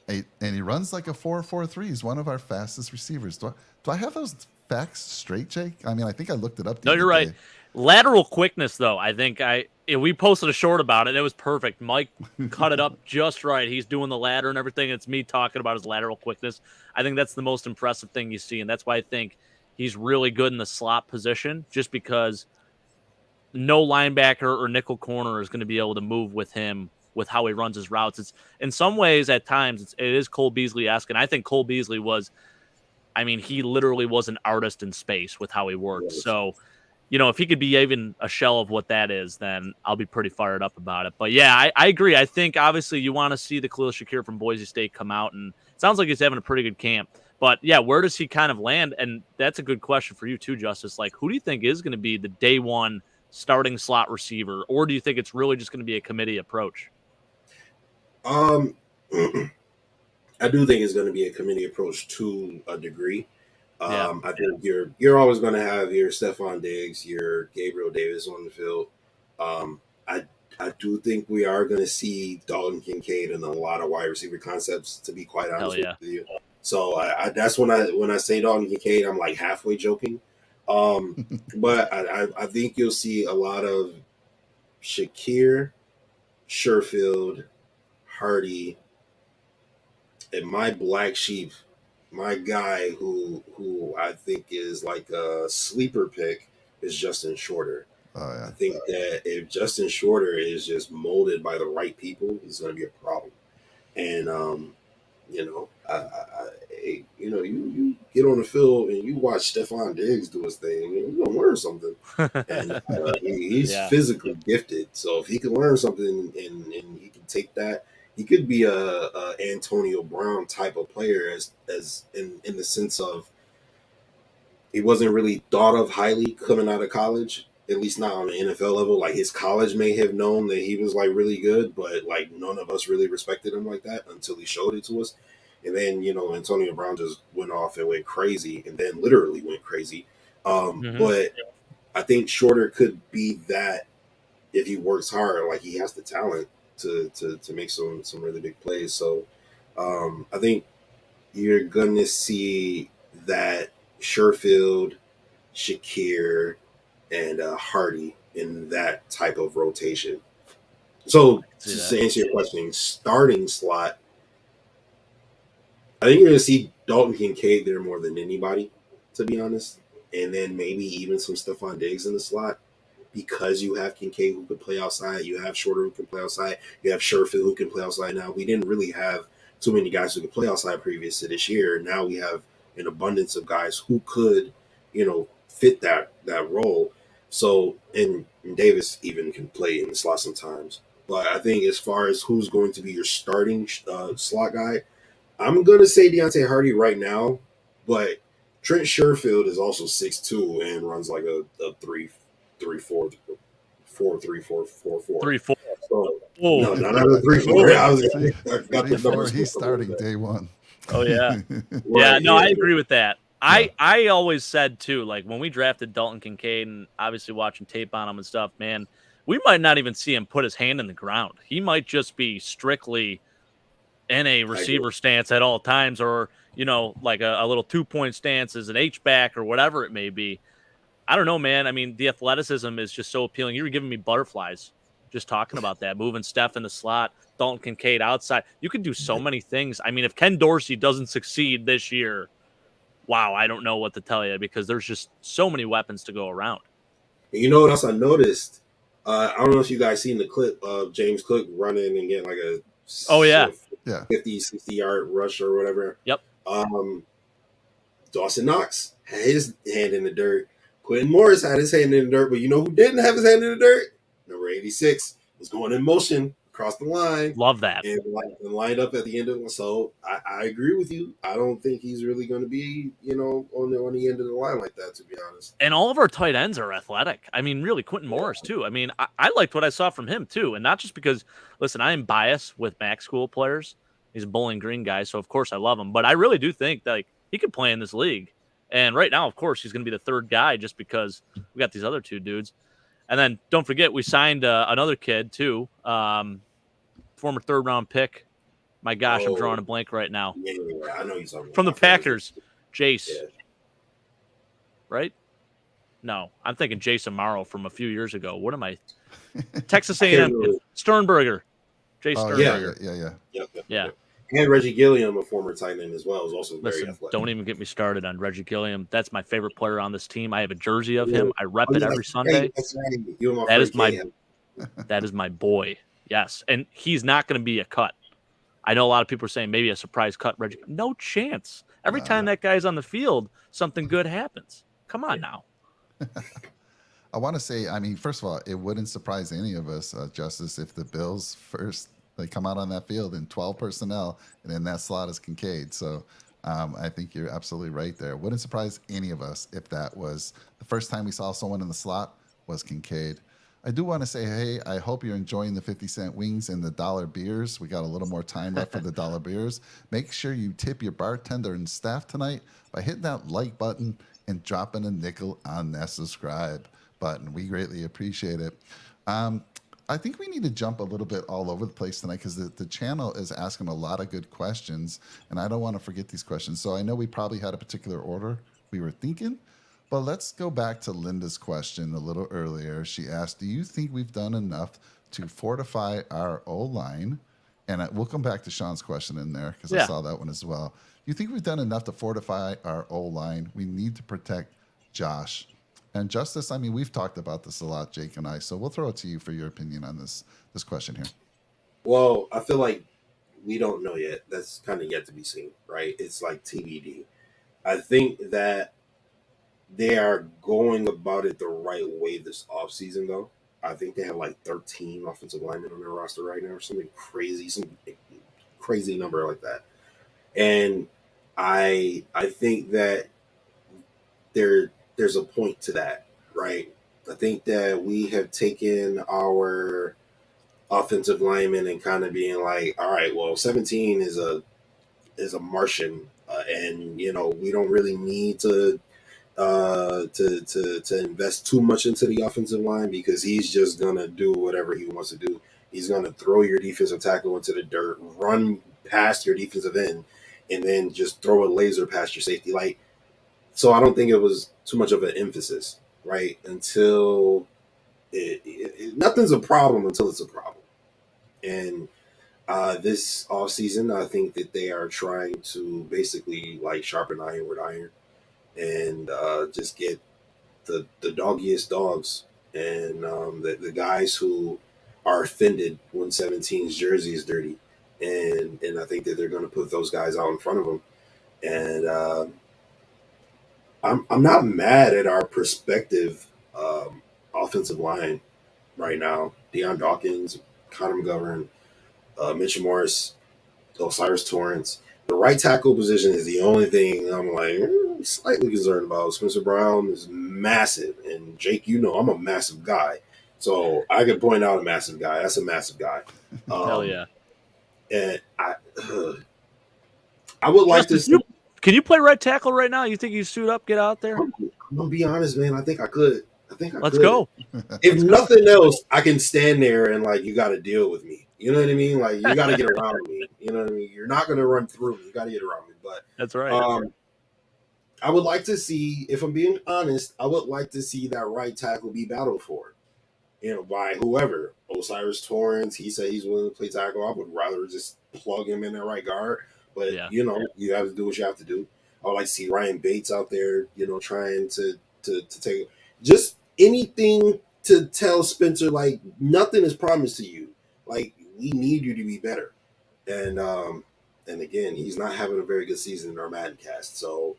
And he runs like a 4.43. He's one of our fastest receivers. Do I have those facts straight, Jake? I mean, I think I looked it up. No, you're right. Day. Lateral quickness, though, I think we posted a short about it. It was perfect. Mike cut it up just right. He's doing the ladder and everything. It's me talking about his lateral quickness. I think that's the most impressive thing you see, and that's why I think he's really good in the slot position, just because no linebacker or nickel corner is going to be able to move with him with how he runs his routes. It's in some ways at times it is Cole Beasley-esque, and I think Cole Beasley was, I mean, he literally was an artist in space with how he worked. So, you know, if he could be even a shell of what that is, then I'll be pretty fired up about it. But yeah, I agree. I think obviously you want to see the Khalil Shakir from Boise State come out, and it sounds like he's having a pretty good camp. But yeah, where does he kind of land? And that's a good question for you too, Justice. Like, who do you think is going to be the day one starting slot receiver, or do you think it's really just going to be a committee approach? I do think it's going to be a committee approach to a degree. I think you're always going to have your Stephon Diggs, your Gabriel Davis on the field. I do think we are going to see Dalton Kincaid and a lot of wide receiver concepts, to be quite honest with you. So that's when I say Dalton Kincaid, I'm like halfway joking. But I think you'll see a lot of Shakir, Sherfield, Hardy, and my black sheep, my guy who I think is like a sleeper pick is Justin Shorter. Oh, yeah. I think that if Justin Shorter is just molded by the right people, he's going to be a problem. And you know, you get on the field and you watch Stephon Diggs do his thing, you're gonna learn something. And he's physically gifted, so if he can learn something and he can take that, he could be a Antonio Brown type of player, as in the sense of he wasn't really thought of highly coming out of college. At least not on the NFL level. Like his college may have known that he was like really good, but like none of us really respected him like that until he showed it to us. And then, you know, Antonio Brown just went off and went crazy, and then literally went crazy. But I think Shorter could be that if he works hard. Like he has the talent to make some really big plays. So I think you're gonna see that Sherfield, Shakir, and Hardy in that type of rotation. So to answer your question, starting slot, I think you're going to see Dalton Kincaid there more than anybody, to be honest. And then maybe even some Stephon Diggs in the slot, because you have Kincaid who can play outside. You have Shorter who can play outside. You have Sherfield who can play outside now. We didn't really have too many guys who could play outside previous to this year. Now we have an abundance of guys who could, you know, fit that role. So, and Davis even can play in the slot sometimes. But I think as far as who's going to be your starting slot guy, I'm going to say Deontay Hardy right now, but Trent Sherfield is also 6'2" and runs like a 3-4, 4-3-4, 4-4. 3-4. So, no, not a 3-4. He's starting day one. Oh, yeah. Yeah, no, I agree with that. I always said, too, like when we drafted Dalton Kincaid and obviously watching tape on him and stuff, man, we might not even see him put his hand in the ground. He might just be strictly in a receiver stance at all times, or, you know, like a little 2-point stance as an H-back or whatever it may be. I don't know, man. I mean, the athleticism is just so appealing. You were giving me butterflies just talking about that, moving Steph in the slot, Dalton Kincaid outside. You could do so many things. I mean, if Ken Dorsey doesn't succeed this year, wow, I don't know what to tell you, because there's just so many weapons to go around. You know what else I noticed? I don't know if you guys seen the clip of James Cook running and getting like a 50, 60-yard rush or whatever. Yep. Dawson Knox had his hand in the dirt. Quentin Morris had his hand in the dirt, but you know who didn't have his hand in the dirt? Number 86 was going in motion across the line. Love that. And lined up at the end of it. So I agree with you. I don't think he's really going to be, you know, on the end of the line like that, to be honest. And all of our tight ends are athletic. I mean, really, Quentin Morris, too. I mean, I liked what I saw from him, too. And not just because, listen, I am biased with Mac School players. He's a Bowling Green guy, so of course I love him. But I really do think that, like, he could play in this league. And right now, of course, he's going to be the third guy just because we got these other two dudes. And then don't forget, we signed another kid, too. Former third-round pick. My gosh, I'm drawing a blank right now. Yeah, I know he's talking from the Packers, Jace. Yeah. right? No, I'm thinking Jason Morrow from a few years ago. What am I? Texas A&M kid. Sternberger. Jay Oh Sternberger. yeah. Yeah. And Reggie Gilliam, a former tight end as well, is also very Listen, athletic. don't even get me started on Reggie Gilliam. That's my favorite player on this team. I have a jersey of him. I rep it every Sunday. That's right. You and my That friend is my Kay that is my boy. Yes, and he's not going to be a cut. I know a lot of people are saying maybe a surprise cut. Reggie, no chance. Every time that guy's on the field, something good happens. Come on now. I want to say, I mean, first of all, it wouldn't surprise any of us, Justice, if the Bills first they come out on that field in 12 personnel, and in that slot is Kincaid. So I think you're absolutely right there. It wouldn't surprise any of us if that was the first time we saw someone in the slot was Kincaid. I do want to say, hey, I hope you're enjoying the 50-cent wings and the dollar beers. We got a little more time left for the dollar beers. Make sure you tip your bartender and staff tonight by hitting that like button and dropping a nickel on that subscribe button. We greatly appreciate it. I think we need to jump a little bit all over the place tonight because the channel is asking a lot of good questions, and I don't want to forget these questions. So I know we probably had a particular order we were thinking, but let's go back to Linda's question a little earlier. She asked, do you think we've done enough to fortify our O-line? And we'll come back to Sean's question in there because I saw that one as well. Do you think we've done enough to fortify our O-line? We need to protect Josh. And Justice, I mean, we've talked about this a lot, Jake and I, so we'll throw it to you for your opinion on this question here. Well, I feel like we don't know yet. That's kind of yet to be seen, right? It's like TBD. I think that they are going about it the right way this offseason, though. I think they have like 13 offensive linemen on their roster right now, or something crazy, some crazy number like that. And I think that there's a point to that, right? I think that we have taken our offensive linemen and kind of being like, all right, well, 17 is a Martian, and you know we don't really need to invest too much into the offensive line because he's just gonna do whatever he wants to do. He's gonna throw your defensive tackle into the dirt, run past your defensive end, and then just throw a laser past your safety. Like, so I don't think it was too much of an emphasis, right? Until nothing's a problem until it's a problem. And this offseason, I think that they are trying to basically like sharpen iron with iron and just get the doggiest dogs and the guys who are offended when 17's jersey is dirty. And I think that they're going to put those guys out in front of them. And I'm not mad at our prospective offensive line right now. Deion Dawkins, Connor McGovern, Mitchell Morris, Osiris Torrance. The right tackle position is the only thing I'm like slightly concerned about. Spencer Brown is massive, and Jake, you know I'm a massive guy, so I can point out a massive guy. That's a massive guy. Hell yeah! And I would like to see. Can you play right tackle right now? You think you suit up, get out there? I'm gonna be honest, man. I think I could. Let's go. If nothing else, I can stand there and like you got to deal with me. You know what I mean? Like you got to get around me. You know what I mean? You're not gonna run through me. You got to get around me. But that's right. I would like to see, if I'm being honest, I would like to see that right tackle be battled for. You know, by whoever. Osiris Torrance, he said he's willing to play tackle. I would rather just plug him in that right guard. But, you know, you have to do what you have to do. I would like to see Ryan Bates out there, you know, trying to take just anything to tell Spencer, like, nothing is promised to you. Like, we need you to be better. And again, he's not having a very good season in our Madden cast. So,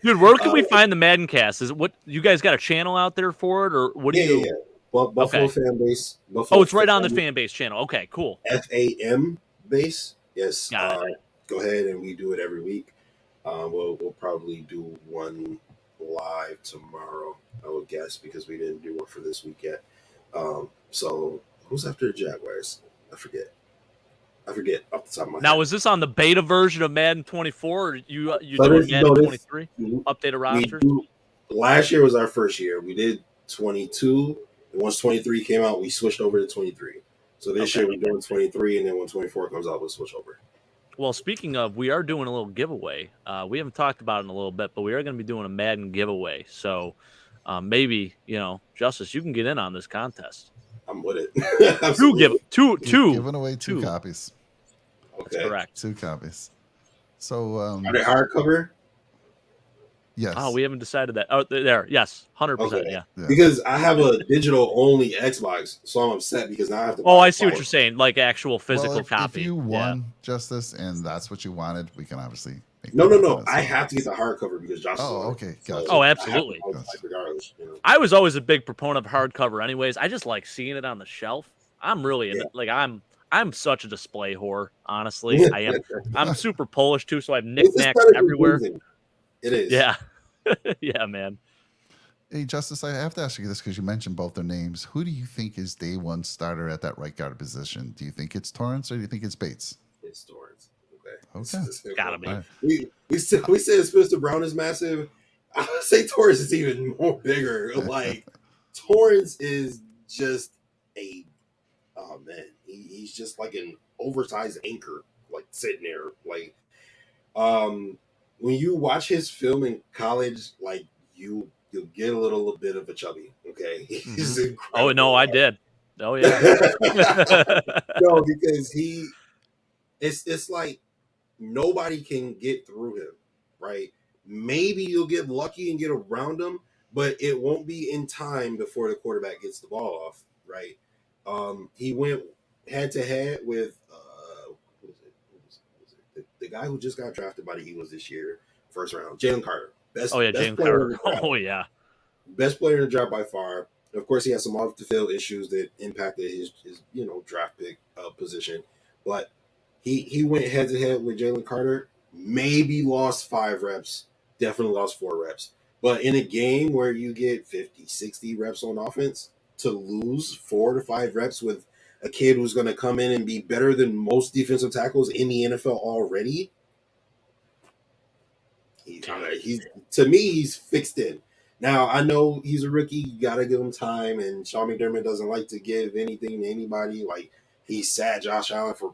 dude, where can we find the Madden cast? Is it what you guys got a channel out there for it, or what do you? Yeah. Well, Buffalo fan base. Buffalo it's right on the fan base channel. Okay, cool. FAM base. Yes. Got it. Go ahead and we do it every week. We'll probably do one live tomorrow, I would guess, because we didn't do one for this week yet. So who's after the Jaguars? I forget off the top of my head. Now, is this on the beta version of Madden 24, or you doing Madden 23? Updated rosters? Last year was our first year. We did 22. And once 23 came out, we switched over to 23. So this year we're doing 23, and then when 24 comes out, we'll switch over. Well, speaking of, we are doing a little giveaway. We haven't talked about it in a little bit, but we are going to be doing a Madden giveaway. So maybe, Justice, you can get in on this contest. I'm with it. Absolutely. He's giving away two copies. That's Okay. correct. 2 copies. So Are they hardcover? yes. Oh, we haven't decided that. Oh, there. Yes, 100%. Okay. Yeah. Because I have a digital only Xbox, so I'm upset because now I have to. Oh, I see what you're saying. Like actual physical well, copy. If you won Justice and that's what you wanted, we can obviously make No. that happen. I have to get the hardcover because Josh. Oh, okay. Gotcha. Oh, absolutely. Regardless, I was always a big proponent of hardcover. Anyways, I just like seeing it on the shelf. I'm really like I'm such a display whore. Honestly, I am. I'm super Polish too, so I have knickknacks everywhere. It is. Yeah, yeah, man. Hey, Justice, I have to ask you this because you mentioned both their names. Who do you think is day one starter at that right guard position? Do you think it's Torrance or do you think it's Bates? It's Torrance. Okay. It's Gotta be. Right. We said Spencer Brown is massive. I would say Torrance is even more bigger. Like Torrance is just oh man, he's just like an oversized anchor, like sitting there. Like when you watch his film in college, like you'll get a little bit of a chubby. Okay, he's incredible. Oh no, I did. Oh yeah. No, because it's like nobody can get through him, right? Maybe you'll get lucky and get around him, but it won't be in time before the quarterback gets the ball off, right? He went head to head with who was it? The guy who just got drafted by the Eagles this year, first round, Jalen Carter. Jalen Carter. Oh yeah, best player in the draft by far. Of course, he has some off the field issues that impacted his draft pick position, but he went head to head with Jalen Carter. Maybe lost 5 reps, definitely lost 4 reps. But in a game where you get 50, 60 reps on offense, to lose 4 to 5 reps with a kid who's going to come in and be better than most defensive tackles in the NFL already, he's fixed in. Now, I know he's a rookie. You got to give him time, and Sean McDermott doesn't like to give anything to anybody. Like, he sat Josh Allen for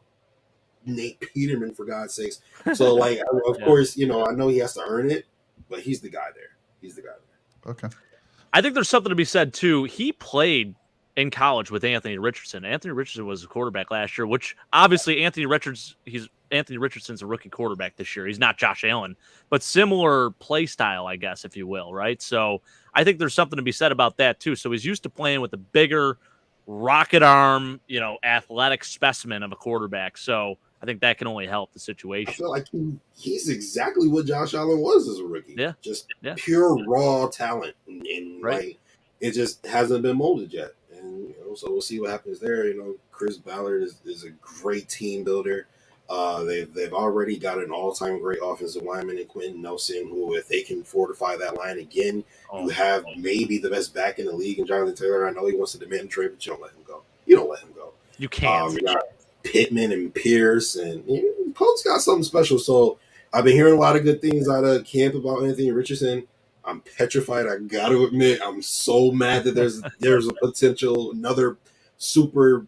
Nate Peterman, for God's sakes. So, like, of course, I know he has to earn it, but he's the guy there. Okay. I think there's something to be said too. He played in college with Anthony Richardson. Anthony Richardson was a quarterback last year, which obviously Anthony Richardson's a rookie quarterback this year. He's not Josh Allen, but similar play style, I guess, if you will, right? So I think there's something to be said about that too. So he's used to playing with a bigger rocket arm, athletic specimen of a quarterback. So I think that can only help the situation. I feel like he's exactly what Josh Allen was as a rookie. Yeah. Just pure raw talent. And right. Like, it just hasn't been molded yet. And so we'll see what happens there. Chris Ballard is a great team builder. They've already got an all-time great offensive lineman in Quentin Nelson, who, if they can fortify that line again, you have maybe the best back in the league in Jonathan Taylor. I know he wants to demand a trade, but you don't let him go. You can't. You got Pittman and Pierce, and Colts got something special. So I've been hearing a lot of good things out of camp about Anthony Richardson. I'm petrified. I got to admit, I'm so mad that there's a potential another super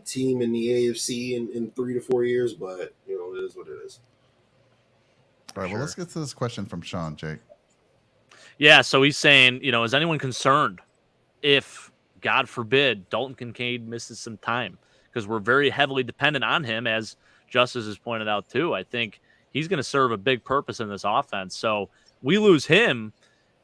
team in the AFC in 3 to 4 years, but it is what it is. All right, well, let's get to this question from Sean, Jake. Yeah, so he's saying, is anyone concerned if, God forbid, Dalton Kincaid misses some time? Because we're very heavily dependent on him, as Justice has pointed out too. I think he's going to serve a big purpose in this offense. So we lose him,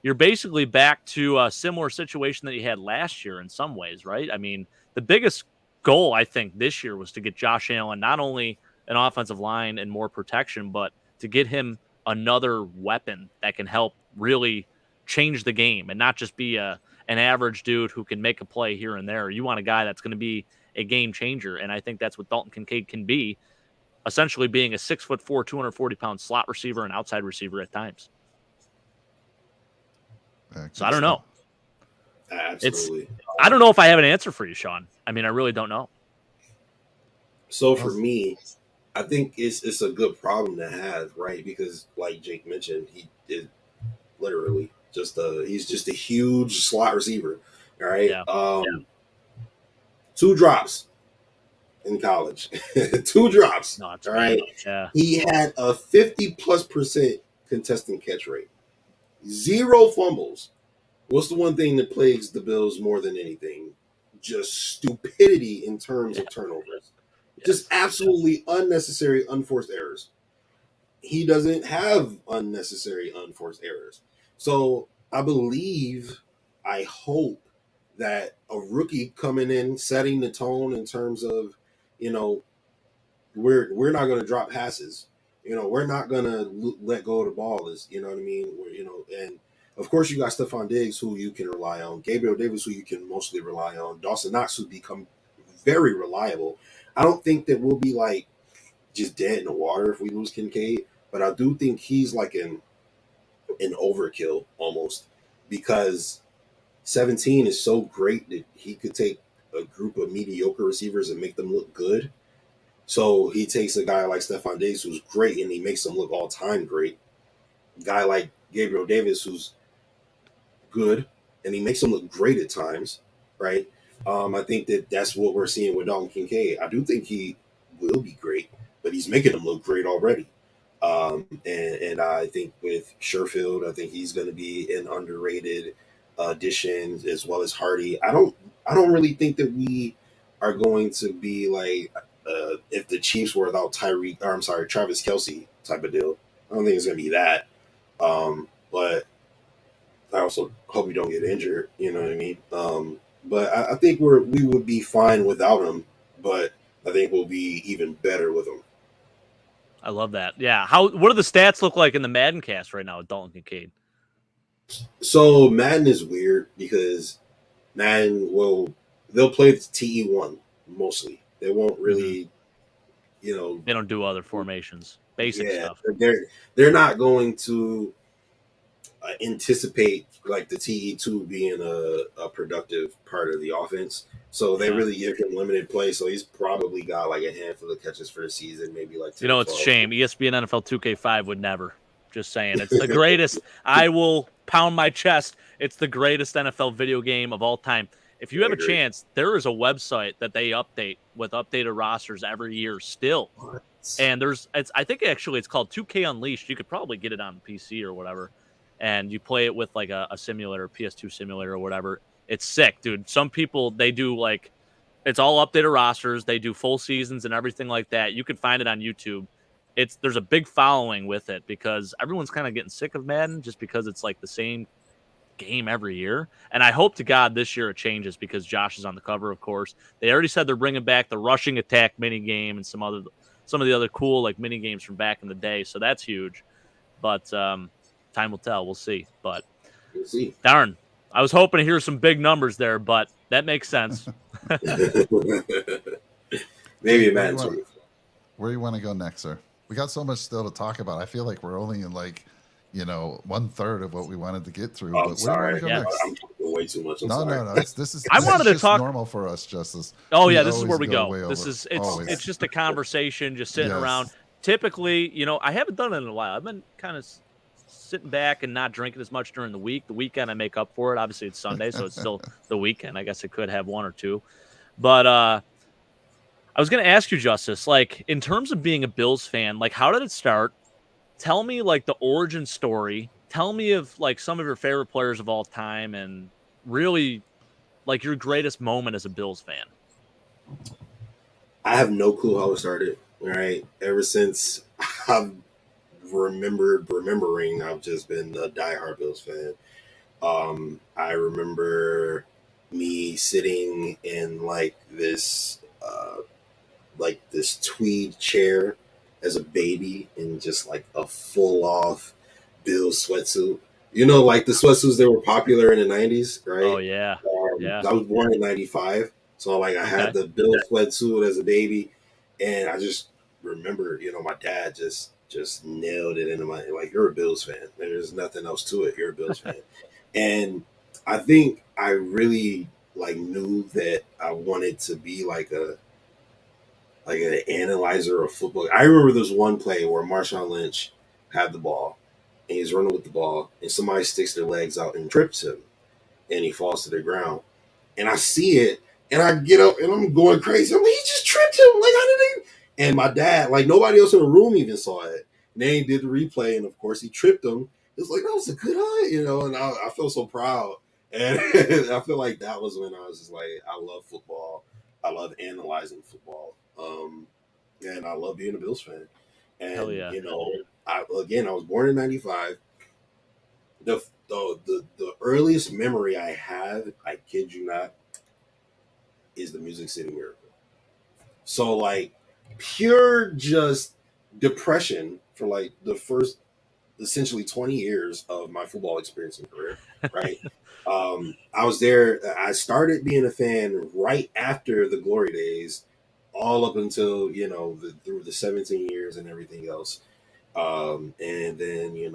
you're basically back to a similar situation that you had last year in some ways, right? I mean, the biggest goal, I think, this year was to get Josh Allen not only an offensive line and more protection, but to get him another weapon that can help really change the game and not just be an average dude who can make a play here and there. You want a guy that's going to be a game changer, and I think that's what Dalton Kincaid can be, essentially being a 6'4", 240-pound slot receiver and outside receiver at times. So I don't know. Absolutely. I don't know if I have an answer for you, Sean. I mean, I really don't know. So for me, I think it's a good problem to have, right? Because like Jake mentioned, he is literally he's just a huge slot receiver. All right. Yeah. 2 drops in college, 2 drops. No, it's All bad. right, Yeah. he had a 50+% contested catch rate, 0 fumbles. What's the one thing that plagues the Bills more than anything? Just stupidity in terms of turnovers. Just absolutely unnecessary, unforced errors. He doesn't have unnecessary, unforced errors. So I hope that a rookie coming in, setting the tone in terms of, you know, we're not going to drop passes. We're not going to let go of the ball. Is you know what I mean? And of course you got Stephon Diggs who you can rely on, Gabriel Davis who you can mostly rely on, Dawson Knox who become very reliable. I don't think that we'll be like just dead in the water if we lose Kincaid, but I do think he's like an overkill almost because 17 is so great that he could take a group of mediocre receivers and make them look good. So he takes a guy like Stephon Diggs, who's great, and he makes him look all time great. A guy like Gabriel Davis, who's good, and he makes him look great at times, right? I think that that's what we're seeing with Dalton Kincaid. I do think he will be great, but he's making him look great already. And I think with Sherfield, I think he's going to be an underrated addition as well as Hardy. I don't really think that we are going to be like if the Chiefs were without Travis Kelce type of deal. I don't think it's going to be that. But I also hope we don't get injured. You know what I mean? But I think we would be fine without him. But I think we'll be even better with him. I love that. Yeah. What do the stats look like in the Madden cast right now with Dalton Kincaid? So Madden is weird because Madden they'll play the TE1 mostly. They won't really, They don't do other formations, basic stuff. They're not going to anticipate like the TE2 being a productive part of the offense. So they really give him limited play. So he's probably got like a handful of catches for the season, maybe like 10 it's a shame. ESPN NFL 2K5 would never. Just saying. It's the greatest. I will pound my chest. It's the greatest NFL video game of all time. If you have a chance, there is a website that they update with updated rosters every year still. What? And I think actually it's called 2K Unleashed. You could probably get it on PC or whatever. And you play it with like a simulator, PS2 simulator or whatever. It's sick, dude. Some people, they do like, it's all updated rosters. They do full seasons and everything like that. You can find it on YouTube. There's a big following with it because everyone's kind of getting sick of Madden just because it's like the same game every year. And I hope to God this year it changes because Josh is on the cover, of course. They already said they're bringing back the rushing attack mini game and some of the other cool like mini games from back in the day. So that's huge. But time will tell. We'll see. But we'll see. Darn, I was hoping to hear some big numbers there, but that makes sense. Maybe Madden. Where do you want to go next, sir? We got so much still to talk about. I feel like we're only in like, 1/3 of what we wanted to get through. I'm sorry. Where do you want to go next? I'm talking way too much. No. I wanted to talk normal for us, Justice. Oh yeah, this is where we go. It's just a conversation, just sitting around. Typically, I haven't done it in a while. I've been kind of sitting back and not drinking as much during the week. The weekend I make up for it. Obviously it's Sunday, so it's still the weekend. I guess I could have one or two. But I was going to ask you, Justice, like in terms of being a Bills fan, like how did it start? Tell me like the origin story. Tell me of like some of your favorite players of all time and really like your greatest moment as a Bills fan. I have no clue how it started. All right. Ever since I've remembering, I've just been a diehard Bills fan. I remember me sitting in like this tweed chair as a baby in just like a full off Bills sweatsuit. Like the sweatsuits that were popular in the 90s, right? Oh yeah. Yeah. I was born in 95. So like I had the Bills sweatsuit as a baby, and I just remember, my dad just nailed it into my, like, you're a Bills fan. There's nothing else to it. You're a Bills fan. And I think I really like knew that I wanted to be like an analyzer of football. I remember there's one play where Marshawn Lynch had the ball and he's running with the ball and somebody sticks their legs out and trips him and he falls to the ground. And I see it And I get up and I'm going crazy. I'm like, he just tripped him. Like, how did they? And my dad, like, nobody else in the room even saw it. And they did the replay, and of course, he tripped him. It was like, that was a good eye, you know. And I felt so proud. And I feel like that was when I was just like, I love football. I love analyzing football. And I love being a Bills fan. Hell And yeah. you know, I was born in '95. The earliest memory I have, I kid you not, is the Music City Miracle. So like pure just depression for like the first essentially 20 years of my football experience and career, right? I was there. I started being a fan right after the glory days, all up until through the 17 years and everything else. And then in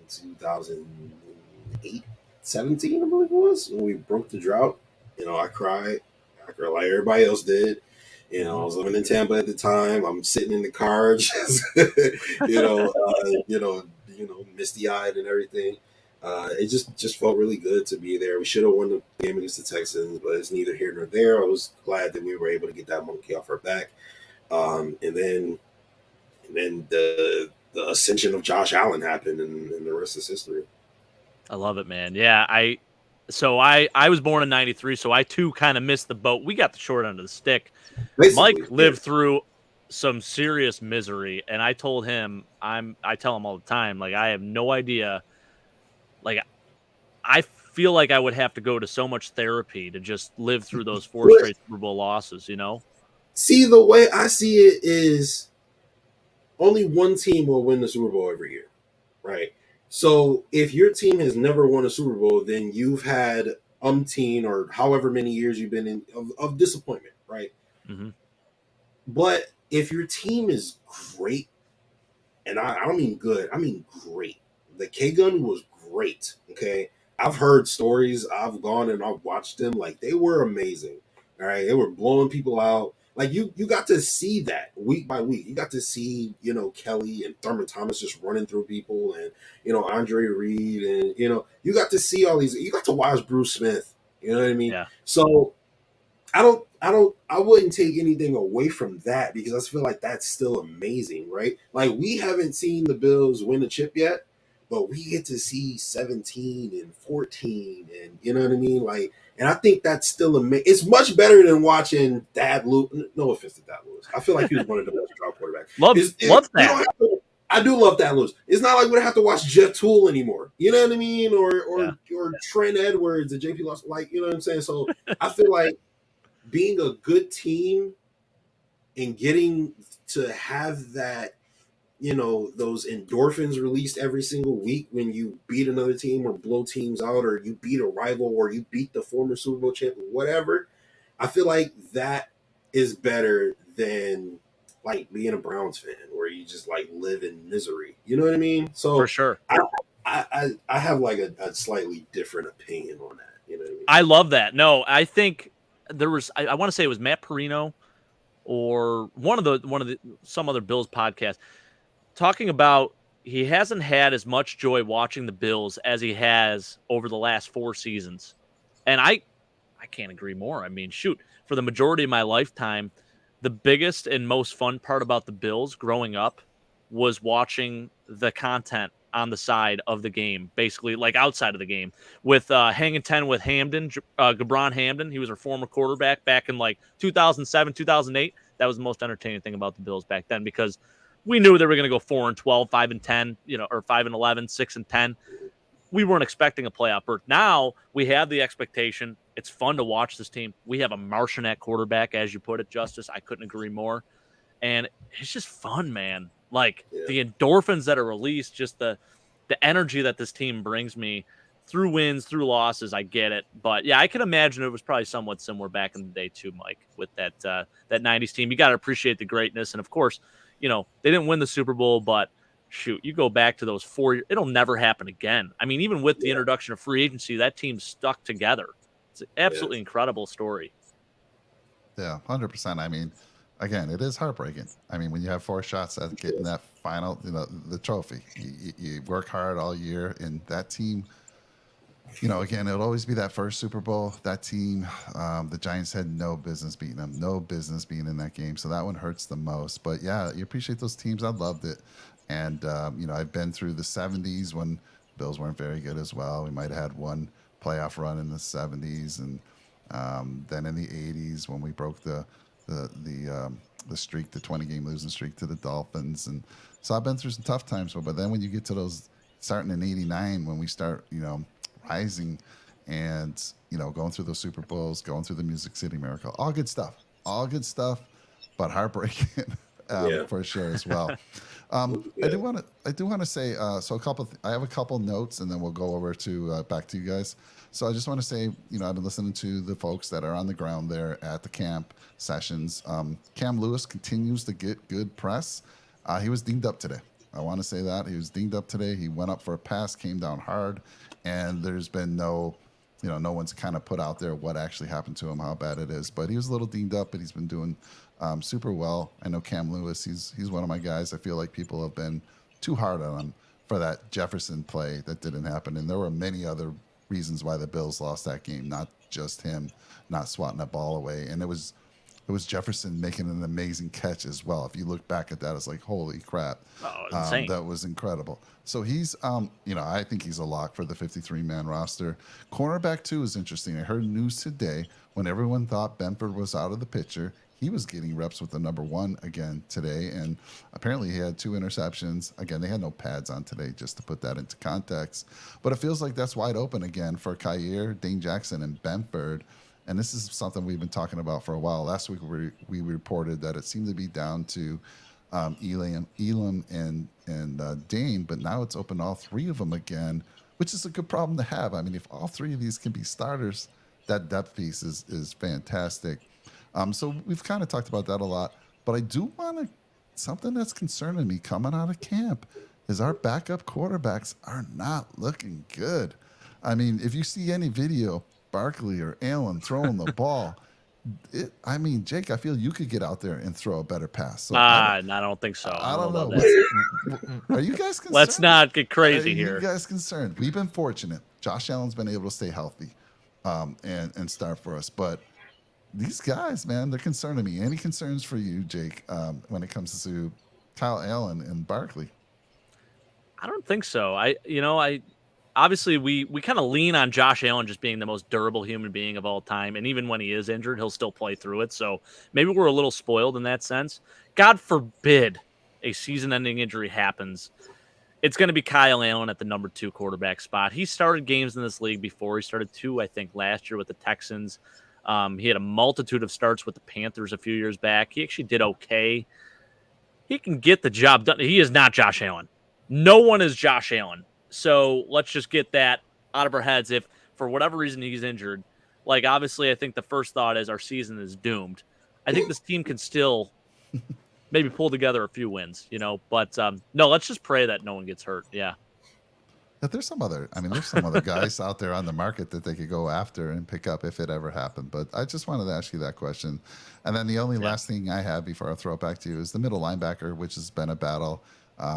2008, 17, I believe it was when we broke the drought. I cried. I cried like everybody else did. I was living in Tampa at the time. I'm sitting in the car, just misty eyed and everything. It just felt really good to be there. We should have won the game against the Texans, but it's neither here nor there. I was glad that we were able to get that monkey off our back. And then the ascension of Josh Allen happened, and the rest is history. I love it, man. Yeah, I was born in '93, so I too kind of missed the boat. We got the short end of the stick. Basically, Mike lived through some serious misery, and I told him, I tell him all the time, like, I have no idea. Like, I feel like I would have to go to so much therapy to just live through those 4 straight Super Bowl losses, See, the way I see it is only one team will win the Super Bowl every year, right? So if your team has never won a Super Bowl, then you've had umpteen or however many years you've been in of disappointment, right? Mm-hmm. But if your team is great, and I don't mean good, I mean great. The K-Gun was great, okay? I've heard stories. I've gone and I've watched them. Like, they were amazing, all right? They were blowing people out. Like, you got to see that week by week. You got to see, Kelly and Thurman Thomas just running through people and, Andre Reed. And, you got to see all these. You got to watch Bruce Smith. You know what I mean? Yeah. So I wouldn't take anything away from that because I feel like that's still amazing, right? Like, we haven't seen the Bills win a chip yet, but we get to see 17 and 14 and you know what I mean? Like, and I think that's still amazing. It's much better than watching Dad Lewis. No offense to Dad Lewis. I feel like he was one of the best drop quarterbacks. Love that. I do love Dad Lewis. It's not like we don't have to watch Jeff Toole anymore. You know what I mean? Or Trent Edwards and JP Lawson. Like, you know what I'm saying? So I feel like being a good team and getting to have that, those endorphins released every single week when you beat another team or blow teams out or you beat a rival or you beat the former Super Bowl champion, whatever. I feel like that is better than like being a Browns fan where you just like live in misery. You know what I mean? So For sure. I have like a slightly different opinion on that. You know what I mean? I love that. No, I think there was, I want to say it was Matt Perino or some other Bills podcast talking about he hasn't had as much joy watching the Bills as he has over the last 4 seasons. And I can't agree more. I mean, shoot, for the majority of my lifetime, the biggest and most fun part about the Bills growing up was watching the content on the side of the game, basically like outside of the game with hanging 10 with Hamden, Gabron Hamden. He was our former quarterback back in like 2007, 2008. That was the most entertaining thing about the Bills back then because we knew they were going to go 4-12, 5-10, or 5-11, 6-10. We weren't expecting a playoff berth. Now we have the expectation. It's fun to watch this team. We have a Martian at quarterback, as you put it, Justice. I couldn't agree more. And it's just fun, man. Like the endorphins that are released, just the energy that this team brings me through wins, through losses. I get it. But yeah, I can imagine it was probably somewhat similar back in the day too, Mike, with that 90s team. You got to appreciate the greatness. And of course, they didn't win the Super Bowl, but shoot, you go back to those 4 years, it'll never happen again. I mean, even with the introduction of free agency, that team stuck together. It's an absolutely incredible story. Yeah, 100%. I mean, again, it is heartbreaking. I mean, when you have 4 shots at getting that final, the trophy, you work hard all year, and that team, Again, it'll always be that first Super Bowl. That team, the Giants had no business beating them, no business being in that game. So that one hurts the most. But yeah, you appreciate those teams. I loved it. And, I've been through the 70s when Bills weren't very good as well. We might have had one playoff run in the 70s. And then in the 80s when we broke the streak, the 20-game losing streak to the Dolphins. And so I've been through some tough times. But then when you get to those starting in 89, when we start, rising and going through those Super Bowls, going through the Music City Miracle, all good stuff, but heartbreaking Yeah. for sure as well. I do want to say so I have a couple notes and then we'll go over to back to you guys. So I just want to say I've been listening to the folks that are on the ground there at the camp sessions. Cam Lewis continues to get good press. He was dinged up today. I want to say that he was dinged up today. He went up for a pass, came down hard, and there's been no one's kind of put out there what actually happened to him, how bad it is. But he was a little dinged up, but he's been doing super well. I know Cam Lewis, he's one of my guys. I feel like people have been too hard on him for that Jefferson play that didn't happen. And there were many other reasons why the Bills lost that game, not just him not swatting that ball away. And it was Jefferson making an amazing catch as well. If you look back at that, it's like, holy crap. Oh, insane. That was incredible. So he's, I think he's a lock for the 53-man roster. Cornerback, too, is interesting. I heard news today when everyone thought Benford was out of the picture. He was getting reps with the number one again today, and apparently he had 2 interceptions. Again, they had no pads on today, just to put that into context. But it feels like that's wide open again for Kyer, Dane Jackson, and Benford. And this is something we've been talking about for a while. Last week we reported that it seemed to be down to Elam and Dane, but now it's open to all 3 of them again, which is a good problem to have. I mean, if all 3 of these can be starters, that depth piece is fantastic. So we've kind of talked about that a lot, but I do want to, something that's concerning me coming out of camp is our backup quarterbacks are not looking good. I mean, if you see any video, Barkley or Allen throwing the ball, Jake, I feel you could get out there and throw a better pass. So I don't think so. I don't know. Are you guys concerned? Let's not get crazy here. Are you guys concerned? We've been fortunate. Josh Allen's been able to stay healthy and start for us. But these guys, man, they're concerning me. Any concerns for you, Jake, when it comes to Kyle Allen and Barkley? I don't think so. Obviously, we kind of lean on Josh Allen just being the most durable human being of all time. And even when he is injured, he'll still play through it. So maybe we're a little spoiled in that sense. God forbid a season-ending injury happens. It's going to be Kyle Allen at the number 2 quarterback spot. He started games in this league before. He started 2, I think, last year with the Texans. He had a multitude of starts with the Panthers a few years back. He actually did okay. He can get the job done. He is not Josh Allen. No one is Josh Allen. So let's just get that out of our heads. If for whatever reason he's injured, like obviously I think the first thought is our season is doomed. I think this team can still maybe pull together a few wins, but no, let's just pray that no one gets hurt. Yeah. But there's some other guys out there on the market that they could go after and pick up if it ever happened. But I just wanted to ask you that question. And then the only last thing I have before I throw it back to you is the middle linebacker, which has been a battle.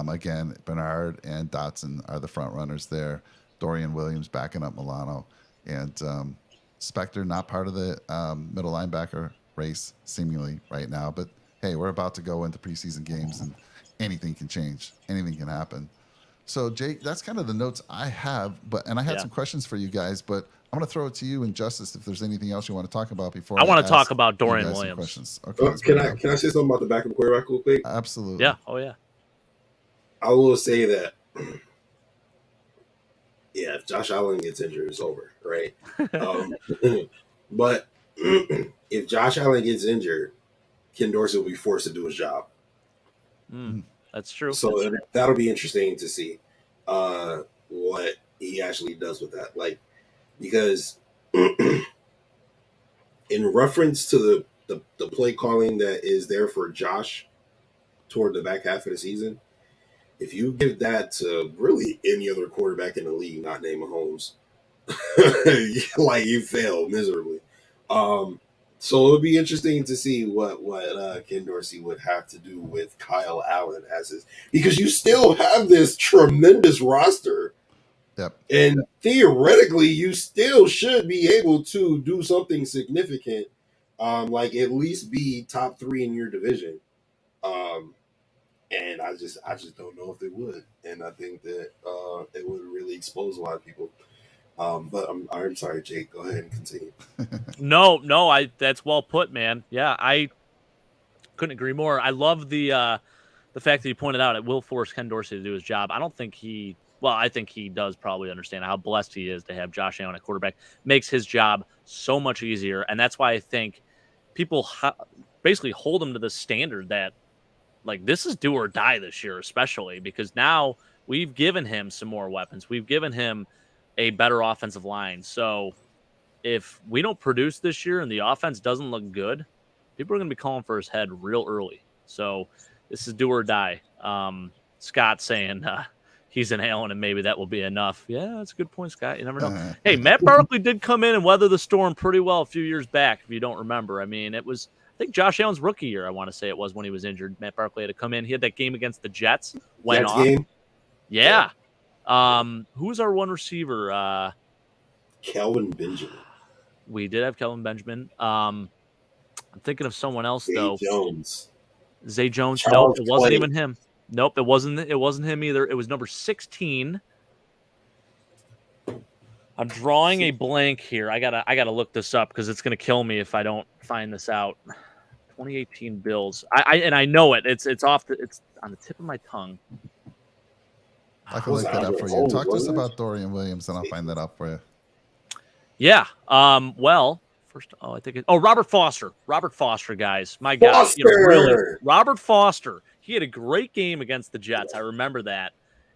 Again, Bernard and Dotson are the front runners there. Dorian Williams backing up Milano. And Spector not part of the middle linebacker race seemingly right now. But, hey, we're about to go into preseason games and anything can change. Anything can happen. So, Jake, that's kind of the notes I have. And I had some questions for you guys, but I'm going to throw it to you and Justice if there's anything else you want to talk about before I want to talk about Dorian Williams. Questions. Okay, can I say something about the backup quarterback real quick? Absolutely. Yeah. Oh, yeah. I will say that, if Josh Allen gets injured, it's over, right? But if Josh Allen gets injured, Ken Dorsey will be forced to do his job. That's true. So that'll be interesting to see what he actually does with that. Because in reference to the play calling that is there for Josh toward the back half of the season, if you give that to really any other quarterback in the league, not named Mahomes, you fail miserably. So it would be interesting to see what Ken Dorsey would have to do with Kyle Allen because you still have this tremendous roster Yep. And theoretically, you still should be able to do something significant, like at least be top 3 in your division. Um, and I just don't know if they would. And I think that it would really expose a lot of people. But I'm sorry, Jake. Go ahead and continue. No, that's well put, man. Yeah, I couldn't agree more. I love the fact that you pointed out it will force Ken Dorsey to do his job. I don't think I think he does probably understand how blessed he is to have Josh Allen at quarterback. Makes his job so much easier, and that's why I think people basically hold him to the standard that like this is do or die this year, especially because now we've given him some more weapons. We've given him a better offensive line. So if we don't produce this year and the offense doesn't look good, people are going to be calling for his head real early. So this is do or die. Scott saying he's an Allen and maybe that will be enough. Yeah, that's a good point, Scott. You never know. Hey, Matt Barkley did come in and weather the storm pretty well a few years back, if you don't remember. I mean, it was, I think Josh Allen's rookie year, I want to say it was when he was injured. Matt Barkley had to come in. He had that game against the Jets. Went Jets off. game? Yeah. Who was our one receiver? Kelvin Benjamin. We did have Kelvin Benjamin. I'm thinking of someone else though. Zay Jones. Charles Nope, it wasn't Clay. even him. Nope, it wasn't him either. It was number 16. I'm drawing a blank here. I gotta look this up because it's gonna kill me if I don't find this out. 2018 Bills. I know it. It's it's on the tip of my tongue. I can look that up for you. Talk to us about Dorian Williams, and I'll find that up for you. Yeah. Well, first, I think Robert Foster. Robert Foster, guys. My God. Really, Robert Foster. He had a great game against the Jets. I remember that.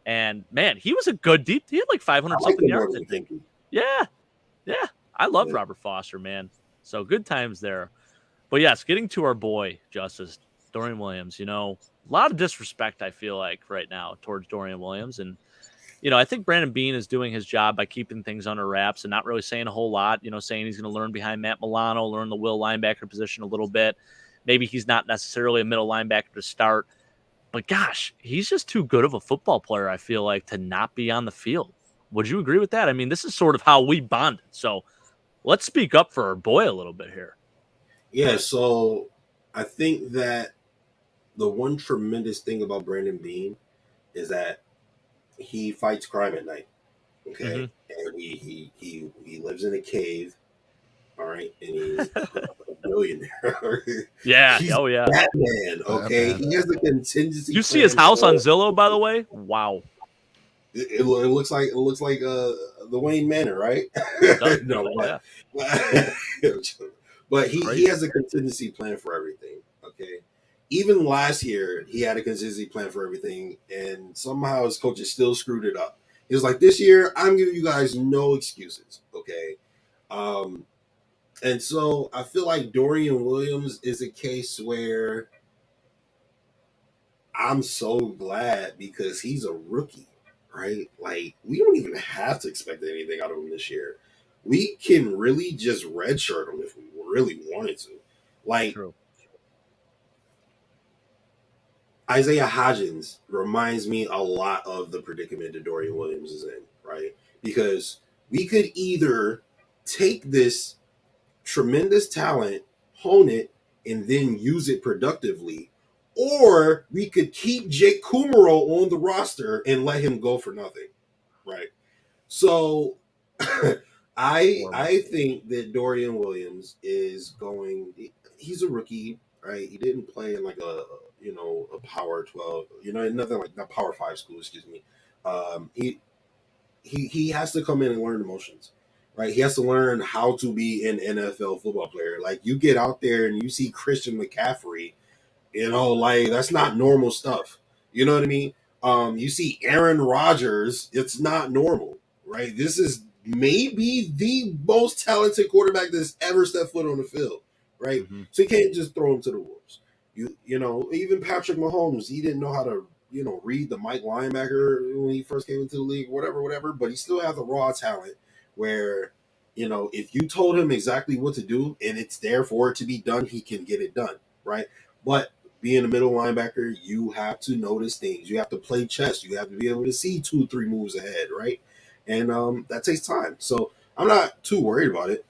And man, he was a good deep. He had like 500 something yards. Yeah. Yeah. I loved Robert Foster, man. So good times there. But yes, getting to our boy, Justice, Dorian Williams, a lot of disrespect, I feel like, right now towards Dorian Williams. And I think Brandon Beane is doing his job by keeping things under wraps and not really saying a whole lot, saying he's going to learn behind Matt Milano, learn the will linebacker position a little bit. Maybe he's not necessarily a middle linebacker to start, but gosh, he's just too good of a football player, I feel like, to not be on the field. Would you agree with that? I mean, this is sort of how we bonded. So let's speak up for our boy a little bit here. Yeah, so I think that the one tremendous thing about Brandon Beane is that he fights crime at night. Okay. Mm-hmm. And he lives in a cave. All right. And he's a billionaire. Yeah. He's yeah. Batman. Okay. He has a contingency. You see his house on Zillow, by the way? Wow. It looks like the Wayne Manor, right? No, but he has a contingency plan for everything. Okay. Even last year, he had a contingency plan for everything, and somehow his coaches still screwed it up. He was like, this year, I'm giving you guys no excuses, okay? And so I feel like Dorian Williams is a case where I'm so glad because he's a rookie, right? Like, we don't even have to expect anything out of him this year. We can really just redshirt him if we really wanted to. Like, true. Isaiah Hodgins reminds me a lot of the predicament that Dorian Williams is in, right? Because we could either take this tremendous talent, hone it, and then use it productively, or we could keep Jake Kumerow on the roster and let him go for nothing, right? So I think that Dorian Williams is he's a rookie, right? He didn't play in like a Power 12, nothing like that, Power 5 school, excuse me. He has to come in and learn emotions, right? He has to learn how to be an NFL football player. Like, you get out there and you see Christian McCaffrey, like, that's not normal stuff. You know what I mean? You see Aaron Rodgers, it's not normal, right? This is maybe the most talented quarterback that's ever stepped foot on the field, right? Mm-hmm. So you can't just throw him to the wolves. Even Patrick Mahomes, he didn't know how to, read the Mike linebacker when he first came into the league, whatever. But he still has the raw talent where, if you told him exactly what to do and it's there for it to be done, he can get it done, right? But being a middle linebacker, you have to notice things. You have to play chess. You have to be able to see 2-3 moves ahead, right? and that takes time. So I'm not too worried about it.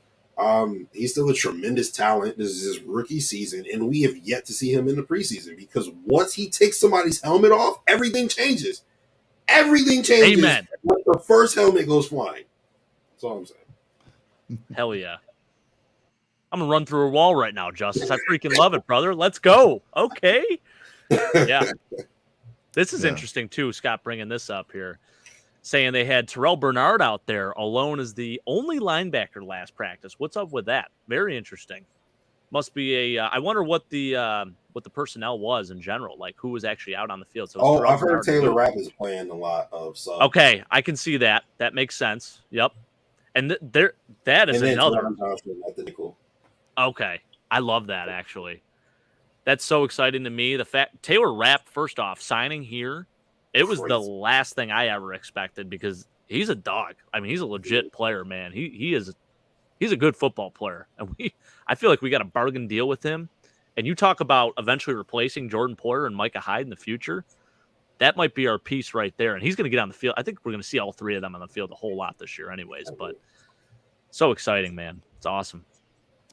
He's still a tremendous talent. This is his rookie season, and we have yet to see him in the preseason because once he takes somebody's helmet off, everything changes. Everything changes. Amen. When the first helmet goes flying. That's all I'm saying. Hell yeah. I'm gonna run through a wall right now, Justice. I freaking love it, brother. Let's go. Okay. Yeah. This is interesting too, Scott bringing this up here. Saying they had Terrell Bernard out there alone as the only linebacker last practice. What's up with that? Very interesting. Must be a. I wonder what the personnel was in general, like who was actually out on the field. So Oh, I've heard Taylor Rapp is playing a lot of subs. Okay, I can see that. That makes sense. Yep. And that is another. Okay, I love that actually. That's so exciting to me. The fact Taylor Rapp, first off, signing here. It was the last thing I ever expected because he's a dog. I mean, he's a legit player, man. He's a good football player, and I feel like we got a bargain deal with him. And you talk about eventually replacing Jordan Poyer and Micah Hyde in the future. That might be our piece right there, and he's going to get on the field. I think we're going to see all three of them on the field a whole lot this year, anyways. But so exciting, man! It's awesome.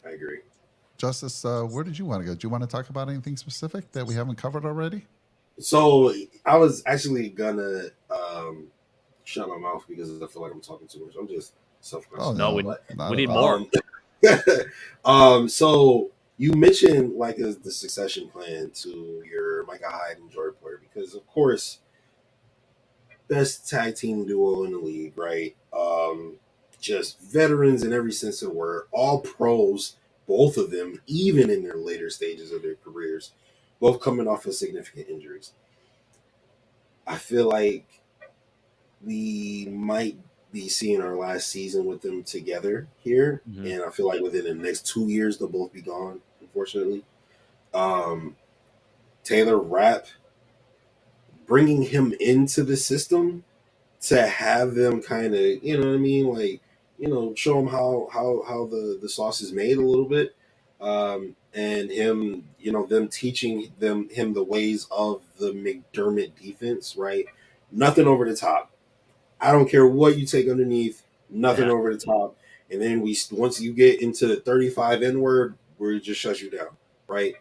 I agree. Justice, where did you want to go? Do you want to talk about anything specific that we haven't covered already? So I was actually gonna shut my mouth because I feel like I'm talking too much. I'm just self-conscious. Oh, no, we need more. So you mentioned like the succession plan to your Micah Hyde and Jordan Poyer because of course best tag team duo in the league, right? Just veterans in every sense of the word, all pros, both of them, even in their later stages of their careers. Both coming off of significant injuries. I feel like we might be seeing our last season with them together here. Mm-hmm. And I feel like within the next 2 years, they'll both be gone, unfortunately. Taylor Rapp, bringing him into the system to have them kind of, you know what I mean? Like, you know, show them how the sauce is made a little bit. And him, you know, them teaching him the ways of the McDermott defense, right? Nothing over the top. I don't care what you take underneath, nothing over the top. And then once you get into the 35 N-word, we just shut you down, right?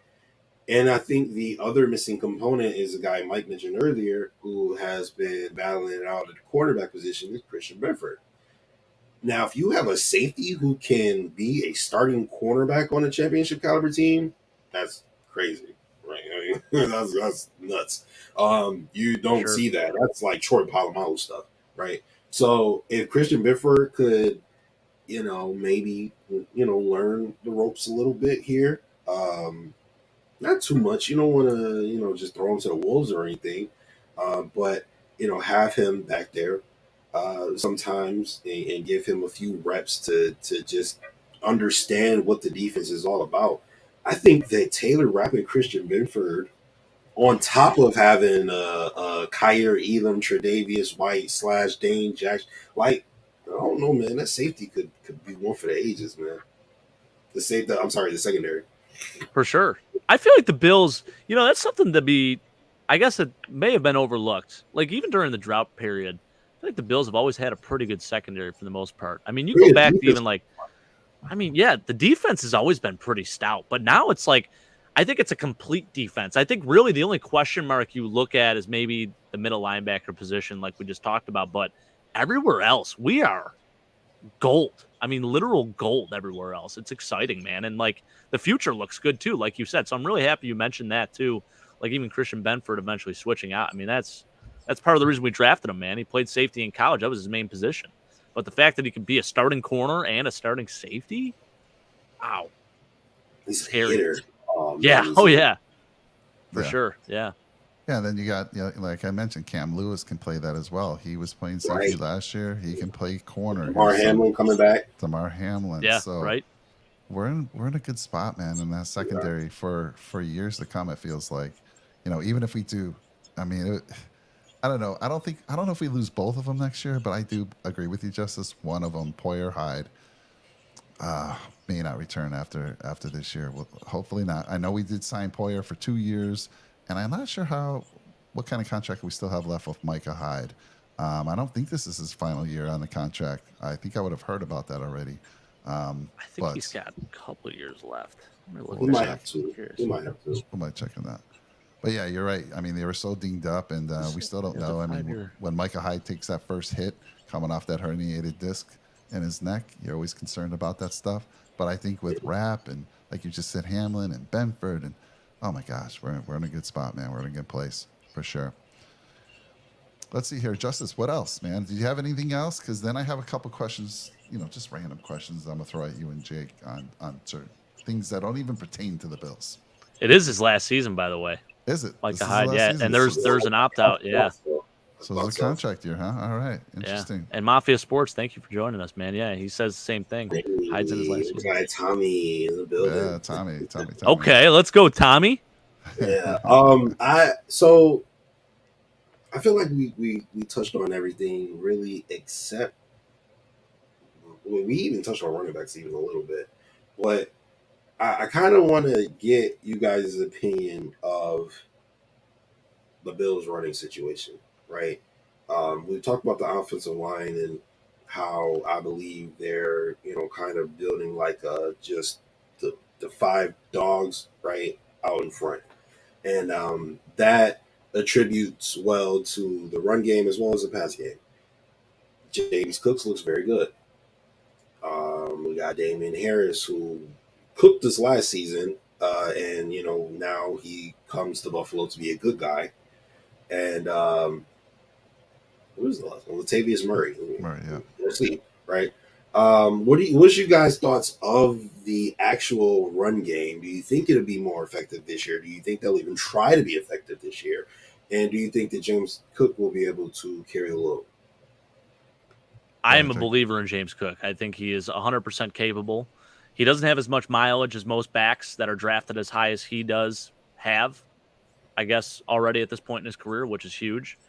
And I think the other missing component is a guy Mike mentioned earlier who has been battling it out at the quarterback position is Christian Benford. Now, if you have a safety who can be a starting cornerback on a championship caliber team, that's crazy, right? I mean, that's nuts. You don't see that. That's like Troy Polamalu stuff, right? So if Christian Benford could, you know, maybe, you know, learn the ropes a little bit here, not too much. You don't want to, you know, just throw him to the wolves or anything, but, you know, have him back there. Sometimes and give him a few reps to just understand what the defense is all about. I think that Taylor Rapp and Christian Benford, on top of having Kyer Elam, Tre'Davious White / Dane Jackson, like, I don't know, man, that safety could be one for the ages, man. The secondary. For sure. I feel like the Bills, you know, that's something to be, I guess it may have been overlooked. Like even during the drought period, I think the Bills have always had a pretty good secondary for the most part. I mean, you go back to even like, I mean, yeah, the defense has always been pretty stout, but now it's like, I think it's a complete defense. I think really the only question mark you look at is maybe the middle linebacker position, like we just talked about, but everywhere else, we are gold. I mean, literal gold everywhere else. It's exciting, man. And like the future looks good too, like you said. So I'm really happy you mentioned that too. Like even Christian Benford eventually switching out. I mean, that's part of the reason we drafted him, man. He played safety in college. That was his main position. But the fact that he could be a starting corner and a starting safety, wow. He's a hitter. Yeah. Oh, yeah. For sure. Yeah. Yeah, then you got, you know, like I mentioned, Cam Lewis can play that as well. He was playing safety last year. He can play corner. Damar Hamlin coming back. Damar Hamlin. Yeah, so right. We're in a good spot, man, in that secondary for years to come, it feels like. You know, even if we do, I mean, I don't know. I don't know if we lose both of them next year, but I do agree with you, Justice. One of them, Poyer Hyde, may not return after this year. Well, hopefully not. I know we did sign Poyer for 2 years, and I'm not sure what kind of contract we still have left with Micah Hyde. I don't think this is his final year on the contract. I think I would have heard about that already. I think But he's got a couple of years left. Let me look He at might that. have to. Curious. He might have to. who am I checking that? But yeah, you're right. I mean, they were so dinged up, and we still don't It's a know. I mean, 5-year. when Micah Hyde takes that first hit coming off that herniated disc in his neck, you're always concerned about that stuff. But I think with Rapp and, like you just said, Hamlin and Benford, and oh my gosh, we're in a good spot, man. We're in a good place for sure. Let's see here, Justice. What else, man? Do you have anything else? Because then I have a couple questions, just random questions I'm gonna throw at you and Jake on certain things that don't even pertain to the Bills. It is his last season, by the way. Is it? Like This the is the Hyde, last yeah. season? And there's an opt out, yeah. So it's a contract year, huh? All right, interesting. Yeah. And Mafia Sports, thank you for joining us, man. Yeah, he says the same thing. Hyde's in his last season. Guy Tommy in the building. Yeah, Tommy. Okay, let's go, Tommy. Yeah. I feel like we touched on everything really except we even touched on running backs even a little bit. But I kind of want to get you guys' opinion of the Bills running situation, right? We talked about the offensive line and how I believe they're, kind of building like just the five dogs right out in front. And that attributes well to the run game as well as the pass game. James Cooks looks very good. We got Damian Harris, who cooked us last season, and now he comes to Buffalo to be a good guy. And who was the last one? Latavius Murray. Murray, yeah. We'll see, right? What's you guys' thoughts of the actual run game? Do you think it'll be more effective this year? Do you think they'll even try to be effective this year? And do you think that James Cook will be able to carry the load? I am a believer in James Cook. I think he is 100% capable. He doesn't have as much mileage as most backs that are drafted as high as he does have, I guess, already at this point in his career, which is huge.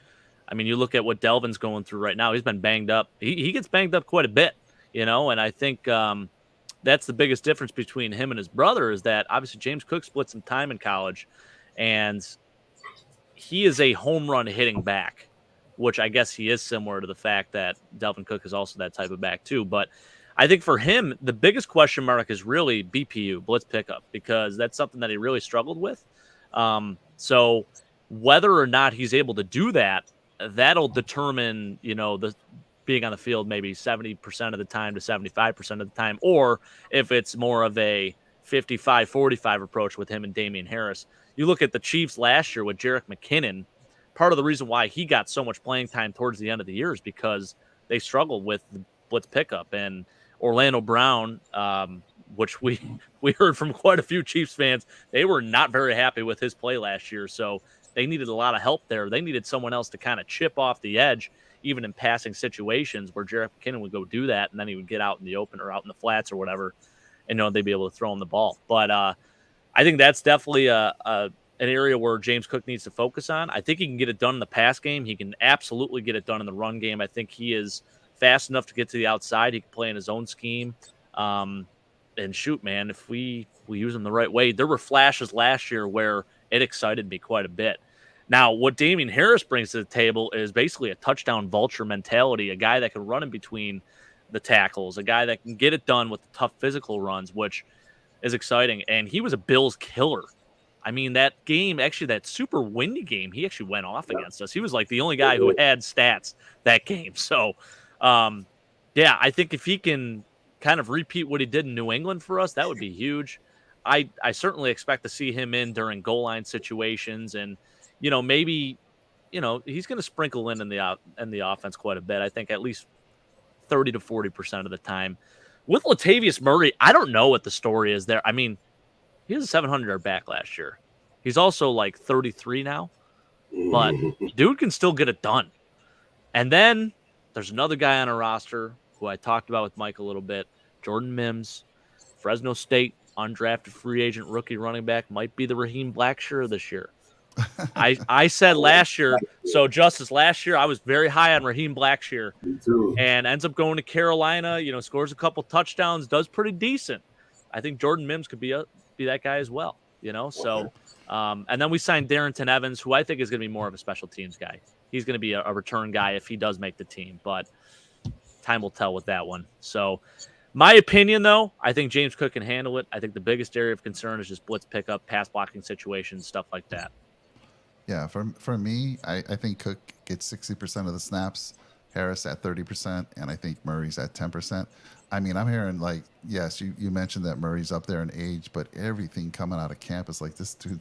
I mean, you look at what Delvin's going through right now. He's been banged up. He gets banged up quite a bit, and I think that's the biggest difference between him and his brother is that obviously James Cook split some time in college, and he is a home run hitting back, which I guess he is similar to the fact that Delvin Cook is also that type of back too. But I think for him, the biggest question mark is really BPU, blitz pickup, because that's something that he really struggled with. So whether or not he's able to do that, that'll determine, the being on the field maybe 70% of the time to 75% of the time, or if it's more of a 55-45 approach with him and Damian Harris. You look at the Chiefs last year with Jerick McKinnon. Part of the reason why he got so much playing time towards the end of the year is because they struggled with the blitz pickup. And Orlando Brown, which we heard from quite a few Chiefs fans, they were not very happy with his play last year. So they needed a lot of help there. They needed someone else to kind of chip off the edge, even in passing situations where Jerick McKinnon would go do that, and then he would get out in the open or out in the flats or whatever, and they'd be able to throw him the ball. But I think that's definitely an area where James Cook needs to focus on. I think he can get it done in the pass game. He can absolutely get it done in the run game. I think he is fast enough to get to the outside. He can play in his own scheme. And shoot, man, if we use him the right way, there were flashes last year where it excited me quite a bit. Now, what Damian Harris brings to the table is basically a touchdown vulture mentality, a guy that can run in between the tackles, a guy that can get it done with the tough physical runs, which is exciting. And he was a Bills killer. I mean, that game, actually, that super windy game, he actually went off against us. He was like the only guy who had stats that game. So, I think if he can kind of repeat what he did in New England for us, that would be huge. I certainly expect to see him in during goal line situations, and maybe he's going to sprinkle in the offense quite a bit. I think at least 30 to 40% of the time. With Latavius Murray, I don't know what the story is there. I mean, he was a 700-yard back last year. He's also like 33 now, but dude can still get it done. And then there's another guy on our roster who I talked about with Mike a little bit, Jordan Mims, Fresno State, undrafted free agent rookie running back, might be the Raheem Blackshear this year. I said last year, so Justice, last year I was very high on Raheem Blackshear, and ends up going to Carolina, scores a couple touchdowns, does pretty decent. I think Jordan Mims could be that guy as well, So, and then we signed Darrington Evans, who I think is going to be more of a special teams guy. he's going to be a return guy if he does make the team. But time will tell with that one. So my opinion, though, I think James Cook can handle it. I think the biggest area of concern is just blitz pickup, pass blocking situations, stuff like that. Yeah, for me, I think Cook gets 60% of the snaps, Harris at 30%, and I think Murray's at 10%. I mean, I'm hearing like, yes, you mentioned that Murray's up there in age, but everything coming out of camp is like this dude.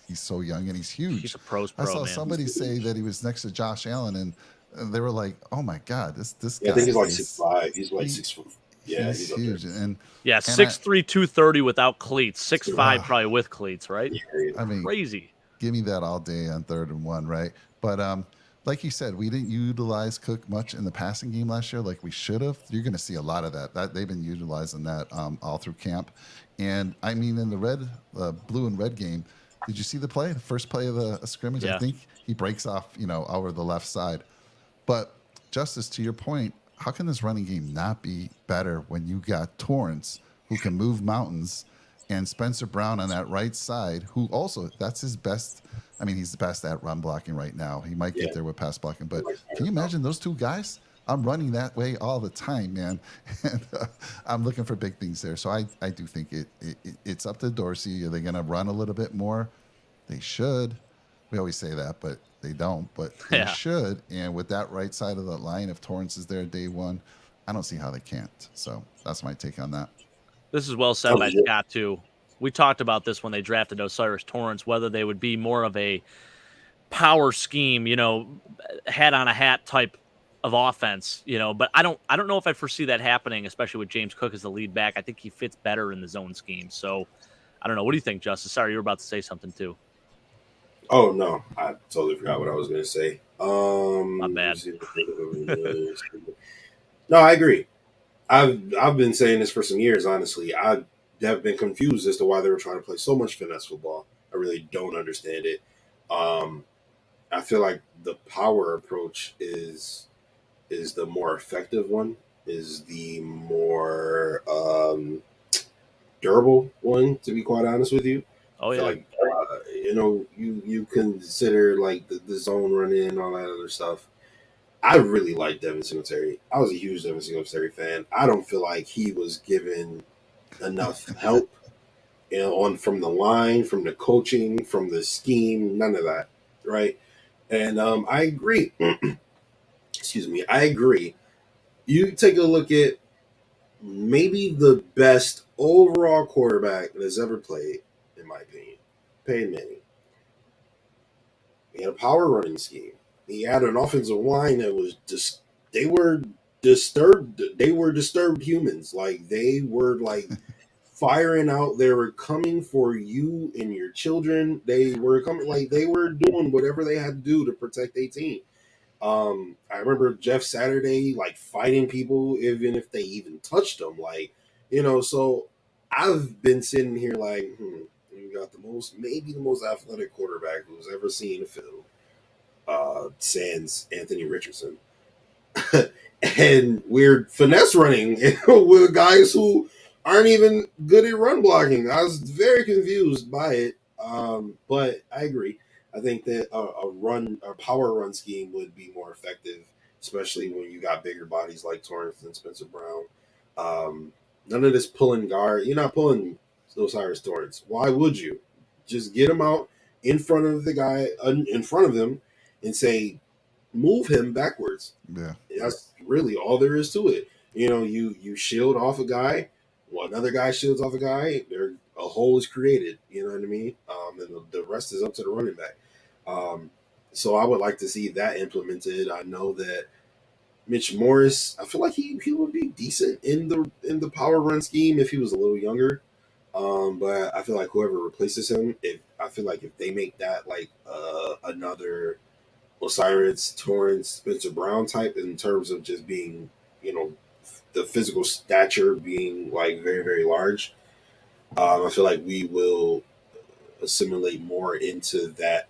He's so young and he's huge. He's a pro's I pro, saw man. somebody say that he was next to Josh Allen, and they were like, "Oh my God, this Yeah, guy." I think he's like is 6'5". He's like he- 6 foot. Yeah, he's he's up huge, there. and Yeah, and 6'3", 230 without cleats, 6'5" Ugh. probably with cleats, right? Yeah, I mean, Crazy. give me that all day on 3rd and 1, right? But like you said, we didn't utilize Cook much in the passing game last year, like we should have. You're going to see a lot of that. They've been utilizing that all through camp. And I mean, in the blue and red game, did you see the play? The first play of the scrimmage, Yeah. I think he breaks off, over the left side. But Justice, to your point, how can this running game not be better when you got Torrance who can move mountains and Spencer Brown on that right side, who also, that's his best. I mean, he's the best at run blocking right now. He might get there with pass blocking, but can you imagine those two guys? I'm running that way all the time, man. And I'm looking for big things there. So I do think it's up to Dorsey. Are they going to run a little bit more? They should. We always say that, but they don't. But they Yeah. should. And with that right side of the line, if Torrance is there day one, I don't see how they can't. So that's my take on that. This is well said by Scott, too. We talked about this when they drafted Osiris Torrance, whether they would be more of a power scheme, hat on a hat type of offense, but I don't know if I foresee that happening, especially with James Cook as the lead back. I think he fits better in the zone scheme. So I don't know. What do you think, Justice? Sorry, you were about to say something too. Oh no, I totally forgot what I was going to say. My bad. No, I agree. I've been saying this for some years. Honestly, I have been confused as to why they were trying to play so much finesse football. I really don't understand it. I feel like the power approach is the more effective one, is the more durable one. To be quite honest with you, Oh I yeah, feel like you consider like the zone running and all that other stuff. I really like Devin Singletary. I was a huge Devin Singletary fan. I don't feel like he was given enough help, on from the line, from the coaching, from the scheme, none of that, right? And I agree. Excuse me. I agree. You take a look at maybe the best overall quarterback that's ever played, in my opinion, Peyton Manning. He had a power running scheme. He had an offensive line that was just they were disturbed. They were disturbed humans. Like they were like firing out. They were coming for you and your children. They were coming like they were doing whatever they had to do to protect their team. I remember Jeff Saturday like fighting people even if they even touched them. Like, so I've been sitting here like, you got maybe the most athletic quarterback who's ever seen a field. Sans Anthony Richardson. And we're finesse running with guys who aren't even good at run blocking. I was very confused by it. But I agree. I think that a power run scheme would be more effective, especially when you got bigger bodies like Torrance and Spencer Brown. None of this pulling guard. You're not pulling Osiris Torrance. Why would you? Just get him out in front of the guy, in front of him, and say, move him backwards. Yeah. That's really all there is to it. You shield off a guy, another guy shields off a guy, a hole is created. You know what I mean? And the rest is up to the running back. So I would like to see that implemented. I know that Mitch Morris, I feel like he would be decent in the power run scheme if he was a little younger. But I feel like whoever replaces him, if they make that like another Osiris Torrance, Spencer Brown type in terms of just being, the physical stature being like very, very large. I feel like we will assimilate more into that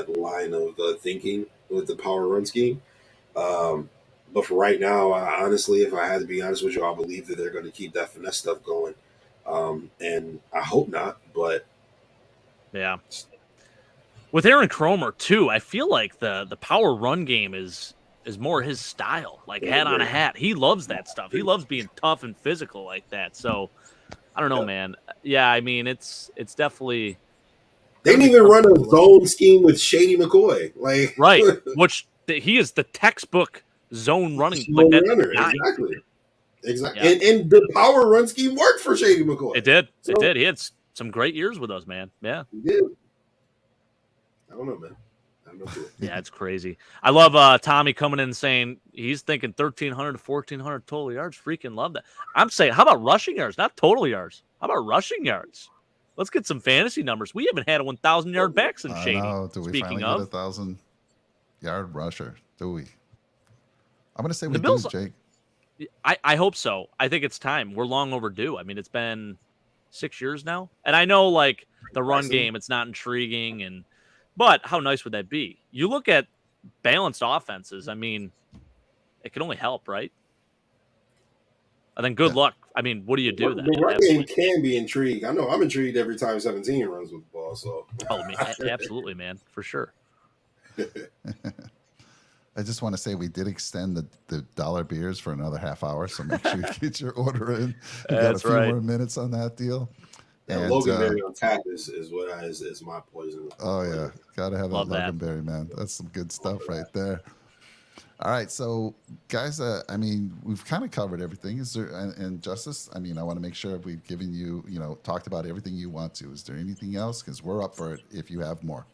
line of thinking with the power run scheme. But for right now, honestly, if I had to be honest with you, I believe that they're going to keep that finesse stuff going. And I hope not, but yeah. With Aaron Cromer too, I feel like the power run game is more his style. Like hat on a hat, he loves that stuff. He loves being tough and physical like that. So I don't know, man. Yeah, I mean it's definitely. They didn't even run a zone scheme with Shady McCoy, like right, which he is the textbook zone running like runner. Exactly. Yeah. And the power run scheme worked for Shady McCoy. It did. So, it did. He had some great years with us, man. Yeah. He did. I don't know, man. I don't know. Yeah, it's crazy. I love Tommy coming in and saying he's thinking 1,300 to 1,400 total yards. Freaking love that. I'm saying, how about rushing yards? Not total yards. How about rushing yards? Let's get some fantasy numbers. We haven't had a 1,000 yard back since Shady. Do we finally get a 1,000 yard rusher? Do we? I'm going to say we do, Jake. I hope so. I think it's time. We're long overdue. I mean, it's been 6 years now. And I know, like, the run game, it's not intriguing. But how nice would that be? You look at balanced offenses. I mean, it can only help, right? And then good luck. I mean, what do you do then? The run game can be intrigued. I know I'm intrigued every time 17 runs with the ball. So, I mean, absolutely, man, for sure. I just want to say we did extend the dollar beers for another half hour, so make sure you get your order in. We got a few more minutes on that deal. And Loganberry on tap is my poison. Oh yeah, gotta have that Loganberry, man. That's some good stuff right there. All right, so guys, I mean, we've kind of covered everything. Is there and Justice? I mean, I want to make sure we've given you, talked about everything you want to. Is there anything else? Because we're up for it if you have more.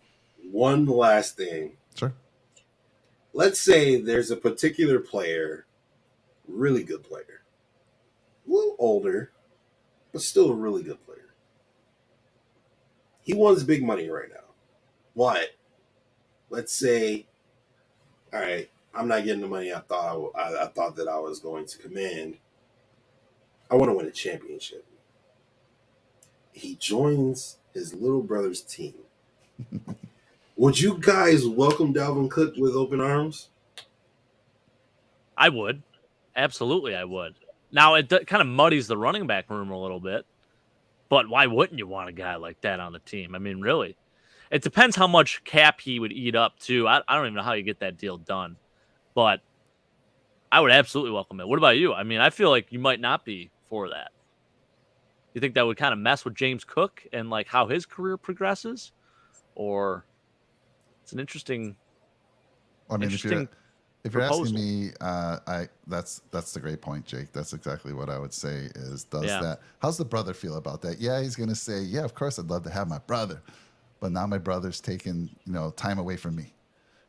One last thing. Sure. Let's say there's a particular player, really good player, a little older, but still a really good player. He wants big money right now. What? Let's say, all right, I'm not getting the money I thought that I was going to command. I want to win a championship. He joins his little brother's team. Would you guys welcome Dalvin Cook with open arms? I would. Absolutely, I would. Now, it kind of muddies the running back room a little bit, but why wouldn't you want a guy like that on the team? I mean, really. It depends how much cap he would eat up, too. I don't even know how you get that deal done, but I would absolutely welcome it. What about you? I mean, I feel like you might not be for that. You think that would kind of mess with James Cook and, like, how his career progresses? Or... it's an interesting. I mean, if you're asking me, that's the great point, Jake. That's exactly what I would say. How's the brother feel about that? Yeah, he's gonna say, yeah, of course, I'd love to have my brother, but now my brother's taking time away from me,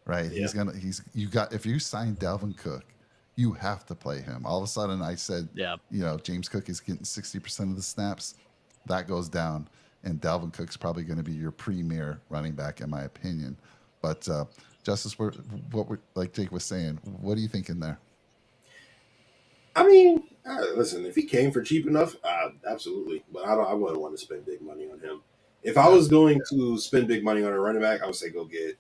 right? Yeah. If you sign Dalvin Cook, you have to play him. All of a sudden, I said, James Cook is getting 60% of the snaps. That goes down, and Dalvin Cook's probably going to be your premier running back, in my opinion. But Justice, like Jake was saying, what are you thinking there? I mean, listen, if he came for cheap enough, absolutely. But I wouldn't want to spend big money on him. If I was going to spend big money on a running back, I would say go get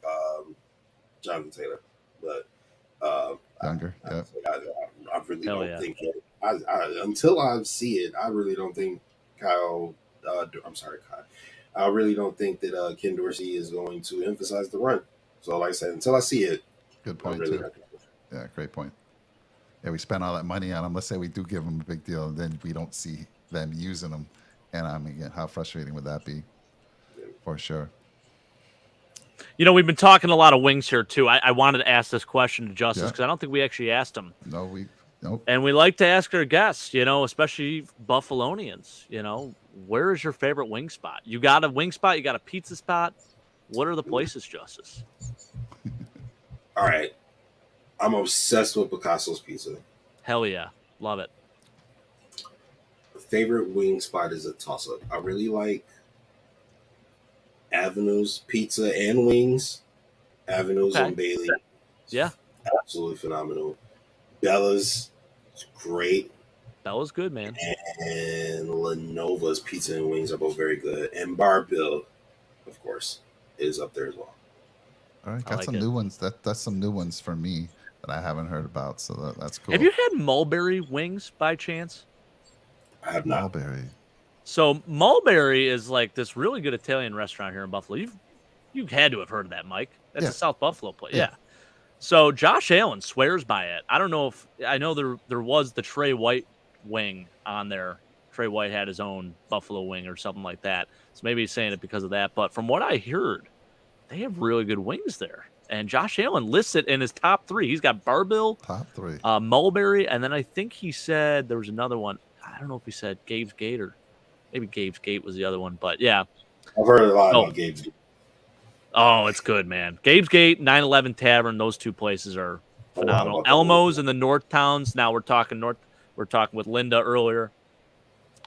Jonathan Taylor. But younger, I really don't think it. Until I see it, I really don't think Kyle. I really don't think that Ken Dorsey is going to emphasize the run. So, like I said, until I see it. Good point, too. Yeah, great point. Yeah, we spent all that money on him. Let's say we do give him a big deal, and then we don't see them using him. And I mean, how frustrating would that be? Yeah. For sure. We've been talking a lot of wings here, too. I wanted to ask this question to Justice because I don't think we actually asked him. Nope. And we like to ask our guests, especially Buffalonians, where is your favorite wing spot? You got a wing spot? You got a pizza spot? What are the places, Justice? All right. I'm obsessed with Picasso's Pizza. Hell yeah. Love it. Favorite wing spot is a toss-up. I really like Avenue's Pizza and Wings. Avenue's on Bailey. Yeah. Absolutely phenomenal. Bella's is great. Bella's good, man. And Lenova's Pizza and Wings are both very good. And Bar Bill, of course, is up there as well. All right, got some new ones. That's some new ones for me that I haven't heard about, so that's cool. Have you had Mulberry wings by chance? I have not. Mulberry. So Mulberry is like this really good Italian restaurant here in Buffalo. You had to have heard of that, Mike. That's Yeah. a South Buffalo place. Yeah. Yeah. So Josh Allen swears by it. I don't know if I know there was the Trey White wing on there. Trey White had his own Buffalo wing or something like that. So maybe he's saying it because of that. But from what I heard, they have really good wings there. And Josh Allen lists it in his top 3. He's got Barbill, Top 3. Mulberry, and then I think he said there was another one. I don't know if he said Gabe's Gate or maybe Gabe's Gate was the other one. But yeah. I've heard a lot about Gabe's Gate. Oh, it's good, man. Gabe's Gate, 911 Tavern, those two places are phenomenal. Elmo's in the North Towns. Now we're talking with Linda earlier.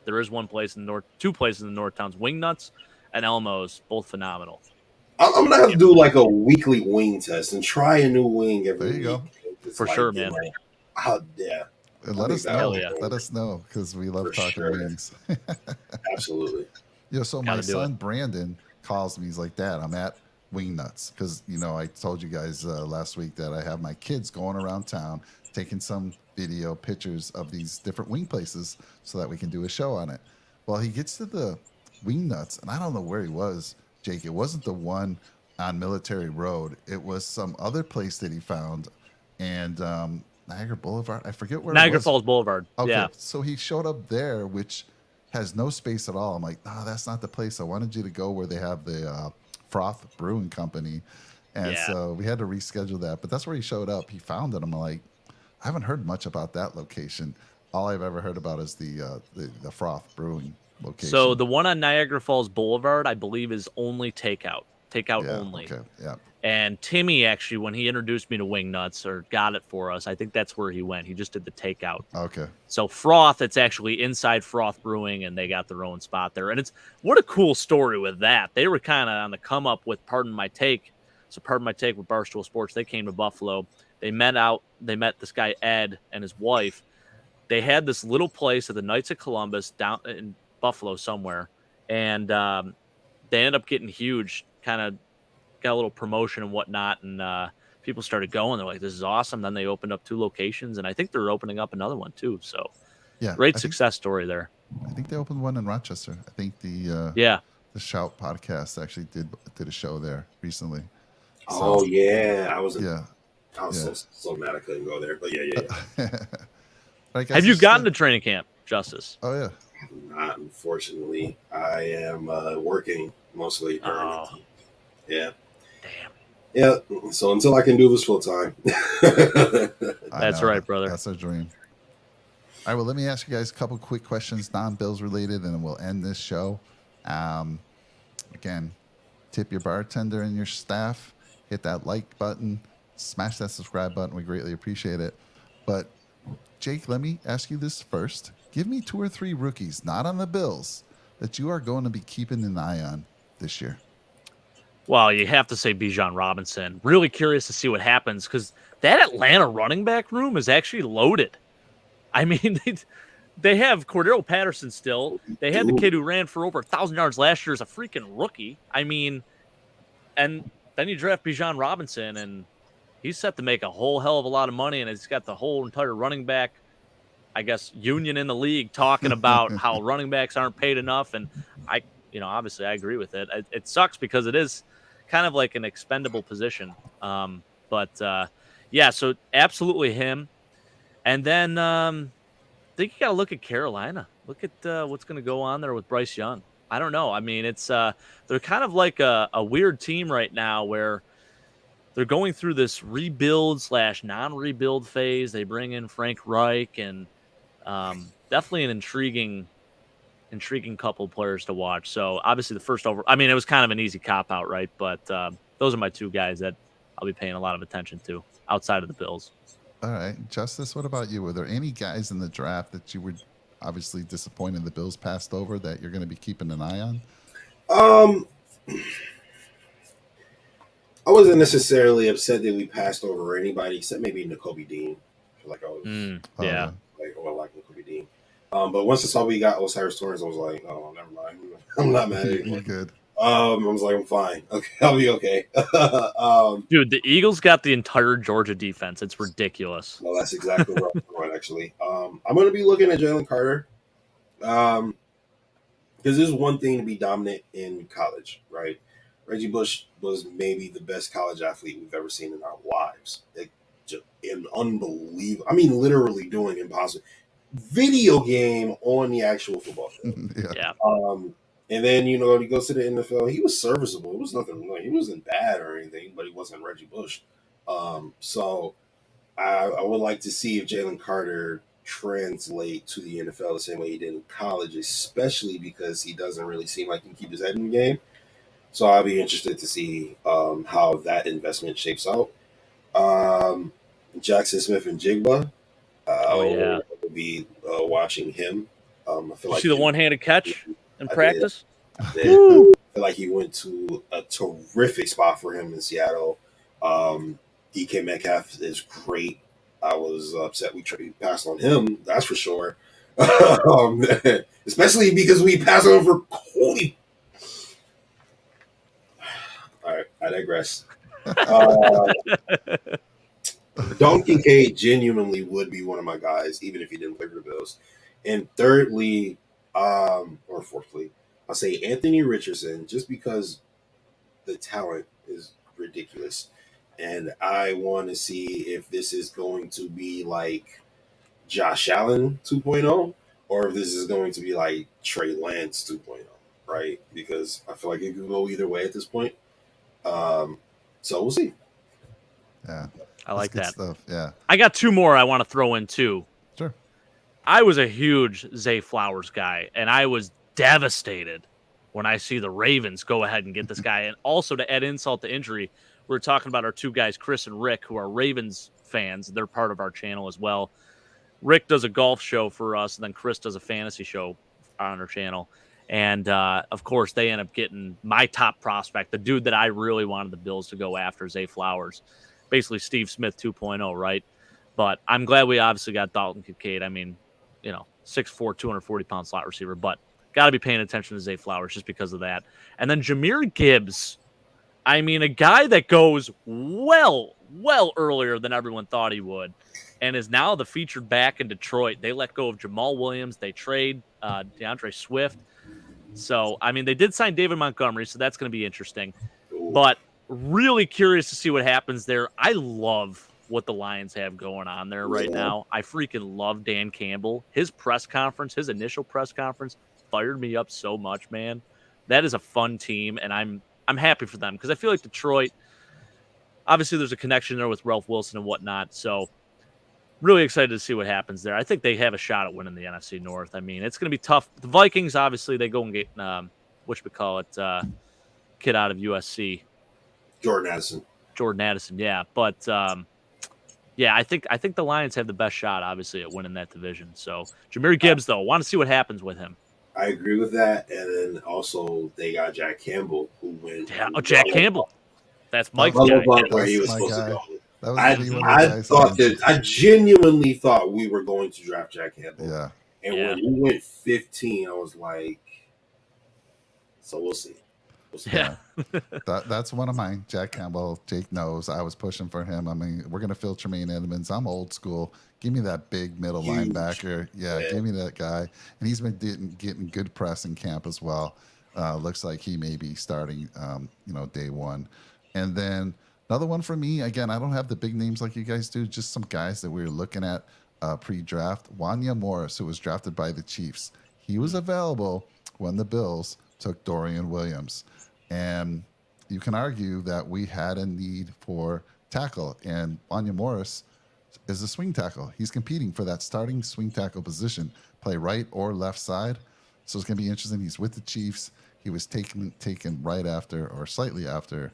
There is one place in the North, 2 places in the North Towns, Wingnuts and Elmo's, both phenomenal. I'm gonna have to do like a weekly wing test and try a new wing every week. There you go. For sure, man. Yeah. And let us know. Yeah. Let us know because we love talking wings. Absolutely. So my son Brandon calls me. He's like, "Dad, I'm at Wingnuts," because I told you guys last week that I have my kids going around town taking some video pictures of these different wing places so that we can do a show on it. Well, he gets to the Wingnuts, and I don't know where he was, Jake. It wasn't the one on Military Road. It was some other place that he found, and Niagara Boulevard. I forget where. Niagara Falls Boulevard. Okay, yeah. So he showed up there, which has no space at all. I'm like, no, that's not the place. I wanted you to go where they have the Froth Brewing Company. And so we had to reschedule that. But that's where he showed up. He found it. I'm like, I haven't heard much about that location. All I've ever heard about is the Froth Brewing location. So the one on Niagara Falls Boulevard, I believe, is only takeout. Takeout only. Okay. Yeah. And Timmy, actually, when he introduced me to Wingnuts or got it for us, I think that's where he went. He just did the takeout. Okay. So Froth, it's actually inside Froth Brewing, and they got their own spot there. And what a cool story with that. They were kind of on the come up with Pardon My Take. So Pardon My Take with Barstool Sports. They came to Buffalo. They met this guy, Ed, and his wife. They had this little place at the Knights of Columbus down in Buffalo somewhere. And they ended up getting huge, kind of got a little promotion and whatnot, and people started going. They're like, this is awesome. Then they opened up 2 locations, and I think they're opening up another one too. So great success story there. I think they opened one in Rochester. I think the Shout podcast actually did a show there recently. So, I was so mad I couldn't go there, but Have you gotten to training camp, Justice? Oh yeah. Not, unfortunately. I am working mostly during the time. Yeah. Damn. Yeah. So until I can do this full time. That's right, brother. That's our dream. All right. Well, let me ask you guys a couple quick questions, non-Bills related, and then we'll end this show. Again, tip your bartender and your staff. Hit that like button. Smash that subscribe button. We greatly appreciate it. But Jake, let me ask you this first. Give me 2 or 3 rookies, not on the Bills, that you are going to be keeping an eye on this year. Well, you have to say Bijan Robinson. Really curious to see what happens because that Atlanta running back room is actually loaded. I mean, they have Cordero Patterson still. They had the kid who ran for over 1,000 yards last year as a freaking rookie. I mean, and then you draft Bijan Robinson, and he's set to make a whole hell of a lot of money, and he's got the whole entire running back, I guess, union in the league talking about how running backs aren't paid enough. And obviously I agree with it. It sucks because it is kind of like an expendable position. So absolutely him. And then I think you got to look at Carolina. Look at what's going to go on there with Bryce Young. I don't know. I mean, it's they're kind of like a weird team right now where they're going through this rebuild / non-rebuild phase. They bring in Frank Reich, and definitely an intriguing couple players to watch. So obviously the first over, I mean, it was kind of an easy cop out, right? But those are my 2 guys that I'll be paying a lot of attention to outside of the Bills. All right, Justice, what about you? Were there any guys in the draft that you were obviously disappointed the Bills passed over that you're going to be keeping an eye on? I wasn't necessarily upset that we passed over anybody except maybe Nakobe Dean. I feel like I was like Nakobe Dean. But once I saw we got Osiris Torrance, I was like, oh, never mind. I'm not mad anymore. You're good. I was like, I'm fine. Okay, I'll be okay. Dude, the Eagles got the entire Georgia defense. It's ridiculous. Well, that's exactly where I'm going, actually. I'm going to be looking at Jalen Carter. Because there's one thing to be dominant in college, right? Reggie Bush was maybe the best college athlete we've ever seen in our lives. An unbelievable. I mean, literally doing impossible. Video game on the actual football field. Yeah. Yeah. And then he goes to the NFL. He was serviceable. It was nothing. He wasn't bad or anything, but he wasn't Reggie Bush. So I would like to see if Jalen Carter translate to the NFL the same way he did in college, especially because he doesn't really seem like he can keep his head in the game. So I'll be interested to see how that investment shapes out. Jackson Smith and Jigba. I'll be watching him. I feel like see the one-handed catch in I practice? I feel like he went to a terrific spot for him in Seattle. DK Metcalf is great. I was upset we passed on him, that's for sure. Especially because we passed on him for Cody. All right, I digress. Dalton Kincaid genuinely would be one of my guys, even if he didn't play for the Bills. And thirdly, or fourthly, I'll say Anthony Richardson, just because the talent is ridiculous. And I want to see if this is going to be like Josh Allen 2.0 or if this is going to be like Trey Lance 2.0, right? Because I feel like it could go either way at this point. So we'll see. Yeah. I like that. Stuff. Yeah. I got two more I want to throw in too. Sure. I was a huge Zay Flowers guy, and I was devastated when I see the Ravens go ahead and get this guy. And also to add insult to injury, we were talking about our two guys, Chris and Rick, who are Ravens fans. They're part of our channel as well. Rick does a golf show for us, and then Chris does a fantasy show on our channel. And, of course, they end up getting my top prospect, the dude that I really wanted the Bills to go after, Zay Flowers. Basically Steve Smith 2.0, right? But I'm glad we obviously got Dalton Kincaid. I mean, 6'4", 240-pound slot receiver, but got to be paying attention to Zay Flowers just because of that. And then Jahmyr Gibbs, I mean, a guy that goes well earlier than everyone thought he would and is now the featured back in Detroit. They let go of Jamal Williams. They trade DeAndre Swift. So, I mean, they did sign David Montgomery, so that's going to be interesting. But really curious to see what happens there. I love what the Lions have going on there right now. I freaking love Dan Campbell. His press conference, his initial press conference, fired me up so much, man. That is a fun team, and I'm happy for them because I feel like Detroit, obviously there's a connection there with Ralph Wilson and whatnot, so really excited to see what happens there. I think they have a shot at winning the NFC North. I mean, it's going to be tough. The Vikings, obviously, they go and get, kid out of USC. Jordan Addison, yeah. But, yeah, I think the Lions have the best shot, obviously, at winning that division. So, Jahmyr Gibbs, though, want to see what happens with him. I agree with that. And then also they got Jack Campbell, who went. Yeah, Jack Campbell. That's Mike's guy. Where he was supposed to go. I genuinely thought we were going to draft Jack Campbell. Yeah. And when he went 15, I was like, so we'll see. Yeah. That's one of mine. Jack Campbell, Jake knows I was pushing for him. I mean, we're going to fill Tremaine Edmonds. I'm old school. Give me that big middle linebacker. Yeah, give me that guy. And he's been getting good press in camp as well. Looks like he may be starting, day one. And then another one for me, again, I don't have the big names like you guys do, just some guys that we were looking at pre-draft. Wanya Morris, who was drafted by the Chiefs. He was available when the Bills took Dorian Williams. And you can argue that we had a need for tackle, and Wanya Morris is a swing tackle. He's competing for that starting swing tackle position, play right or left side. So it's going to be interesting. He's with the Chiefs. He was taken right after or slightly after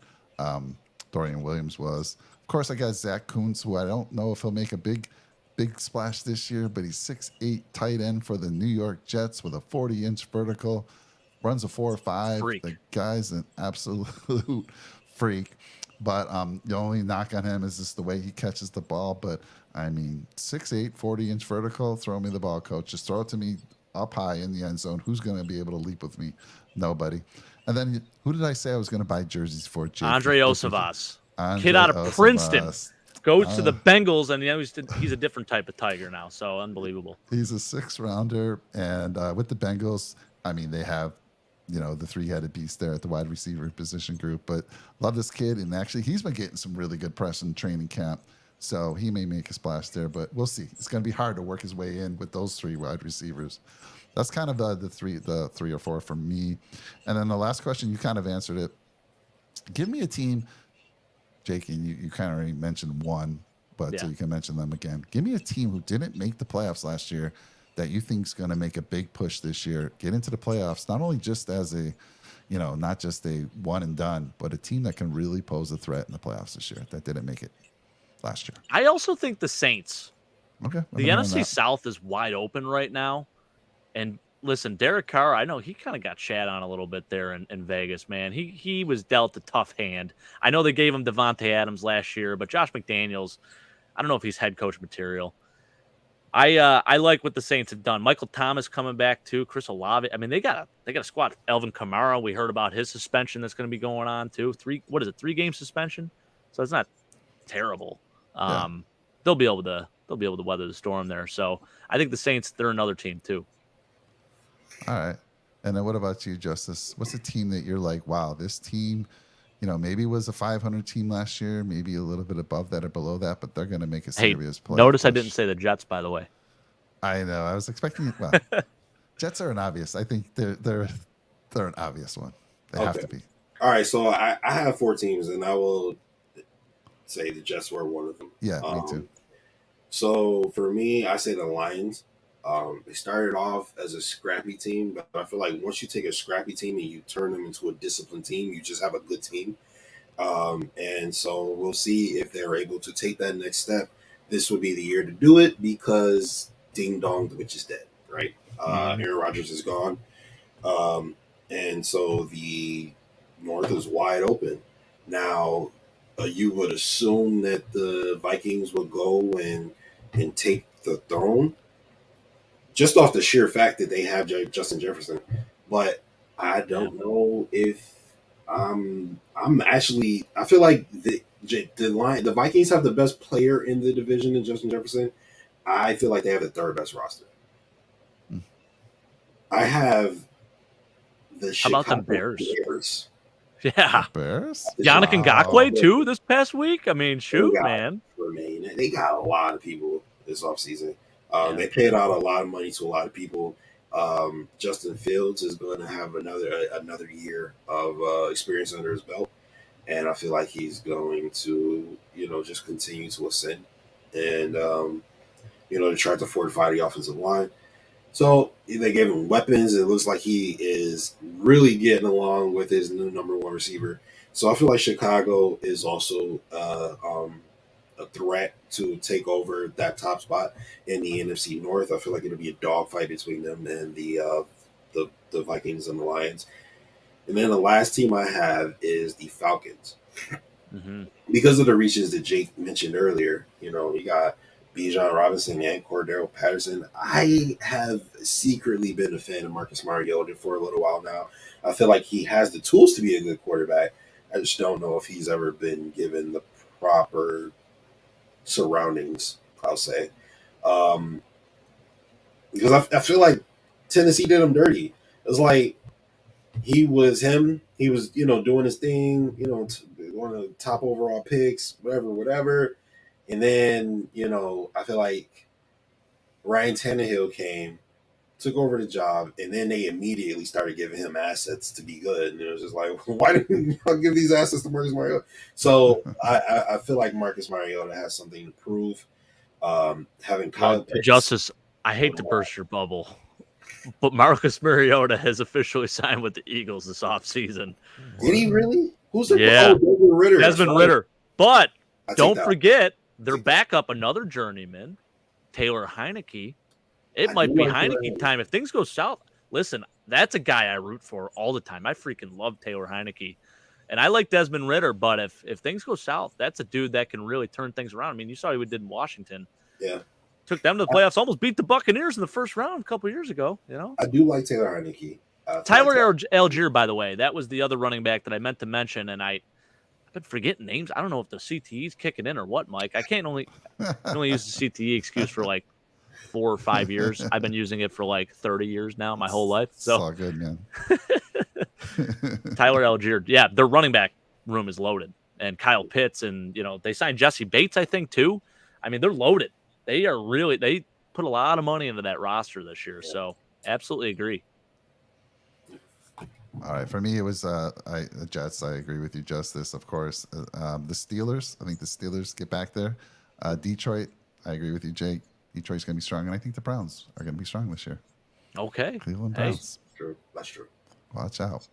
Dorian Williams was. Of course, I got Zach Kuntz, who I don't know if he'll make a big splash this year, but he's 6'8", tight end for the New York Jets with a 40-inch vertical. Runs a 4.5. The guy's an absolute freak. But the only knock on him is just the way he catches the ball. But, I mean, 6'8", 40-inch vertical, throw me the ball, coach. Just throw it to me up high in the end zone. Who's going to be able to leap with me? Nobody. And then who did I say I was going to buy jerseys for? Andre Osavas. Kid out of Princeton. Goes to the Bengals, and he's a different type of Tiger now. So, unbelievable. He's a 6th-rounder. And with the Bengals, I mean, they have the three-headed beast there at the wide receiver position group. But love this kid, and actually he's been getting some really good press in training camp. So he may make a splash there, but we'll see. It's going to be hard to work his way in with those three wide receivers. That's kind of the three or four for me. And then the last question, you kind of answered it. Give me a team, Jake, and you kind of already mentioned one, but so you can mention them again. Give me a team who didn't make the playoffs last year that you think is going to make a big push this year, get into the playoffs, not only just as a, not just a one and done, but a team that can really pose a threat in the playoffs this year that didn't make it last year. I also think the Saints. Okay. The NFC South is wide open right now. And listen, Derek Carr, I know he kind of got shat on a little bit there in Vegas, man. He was dealt a tough hand. I know they gave him Devontae Adams last year, but Josh McDaniels, I don't know if he's head coach material. I like what the Saints have done. Michael Thomas coming back too. Chris Olave. I mean, they got a squad. Alvin Kamara. We heard about his suspension that's going to be going on too. 3-game suspension. So it's not terrible. They'll be able to weather the storm there. So I think the Saints, they're another team too. All right. And then what about you, Justice? What's a team that you're like, wow, this team, maybe was a 500 team last year, maybe a little bit above that or below that, but they're going to make a serious play. Notice push. I didn't say the Jets, by the way. I know. I was expecting it. Well, Jets are an obvious. I think they're an obvious one. They have to be. All right. So I have 4 teams, and I will say the Jets were one of them. Yeah, me too. So for me, I say the Lions. They started off as a scrappy team, but I feel like once you take a scrappy team and you turn them into a disciplined team, you just have a good team. And so we'll see if they're able to take that next step. This would be the year to do it because ding dong, the witch is dead, right? Aaron Rodgers is gone. And so the North is wide open. Now, you would assume that the Vikings would go and take the throne, just off the sheer fact that they have Justin Jefferson. But I don't know if I feel like the Vikings have the best player in the division in Justin Jefferson. I feel like they have the 3rd best roster. I have the Chicago How about the Bears. Yeah. Bears? Yannick Ngakoue too this past week. I mean, shoot, man. They got a lot of people this offseason. They paid out a lot of money to a lot of people. Justin Fields is going to have another year of experience under his belt, and I feel like he's going to just continue to ascend and to try to fortify the offensive line. So they gave him weapons. It looks like he is really getting along with his new number 1 receiver. So I feel like Chicago is also a threat to take over that top spot in the NFC North. I feel like it'll be a dogfight between them and the Vikings and the Lions. And then the last team I have is the Falcons. Because of the reaches that Jake mentioned earlier, you got Bijan Robinson and Cordero Patterson. I have secretly been a fan of Marcus Mariota for a little while now. I feel like he has the tools to be a good quarterback. I just don't know if he's ever been given the proper surroundings, I'll say. Because I feel like Tennessee did him dirty. It was like he was doing his thing, one of the top overall picks, whatever. And then, I feel like Ryan Tannehill came, took over the job, and then they immediately started giving him assets to be good. And it was just like, why didn't y'all give these assets to Marcus Mariota? So I feel like Marcus Mariota has something to prove. Having Kyle Justice, I hate to burst your bubble, but Marcus Mariota has officially signed with the Eagles this offseason. Did he really? Who's the Desmond Ritter? Desmond Ritter. But don't forget their backup, another journeyman, Taylor Heineke. It might be Heineke time. If things go south, listen, that's a guy I root for all the time. I freaking love Taylor Heineke. And I like Desmond Ritter, but if things go south, that's a dude that can really turn things around. I mean, you saw what he did in Washington. Yeah. Took them to the playoffs, almost beat the Buccaneers in the first round a couple of years ago. I do like Taylor Heineke. Tyler Algier, by the way, that was the other running back that I meant to mention, and I've been forgetting names. I don't know if the CTE's kicking in or what, Mike. I can only use the CTE excuse for like 4 or 5 years. I've been using it for like 30 years now, my whole life. So it's all good, man. Tyler Algier. Yeah, their running back room is loaded. And Kyle Pitts, and they signed Jesse Bates, I think, too. I mean, they're loaded. They put a lot of money into that roster this year. So absolutely agree. All right, for me, it was the Jets. I agree with you, Justice, of course. The Steelers, I think the Steelers get back there. Detroit, I agree with you, Jake. Detroit's going to be strong, and I think the Browns are going to be strong this year. Okay. Cleveland Browns. True. That's true. Watch out.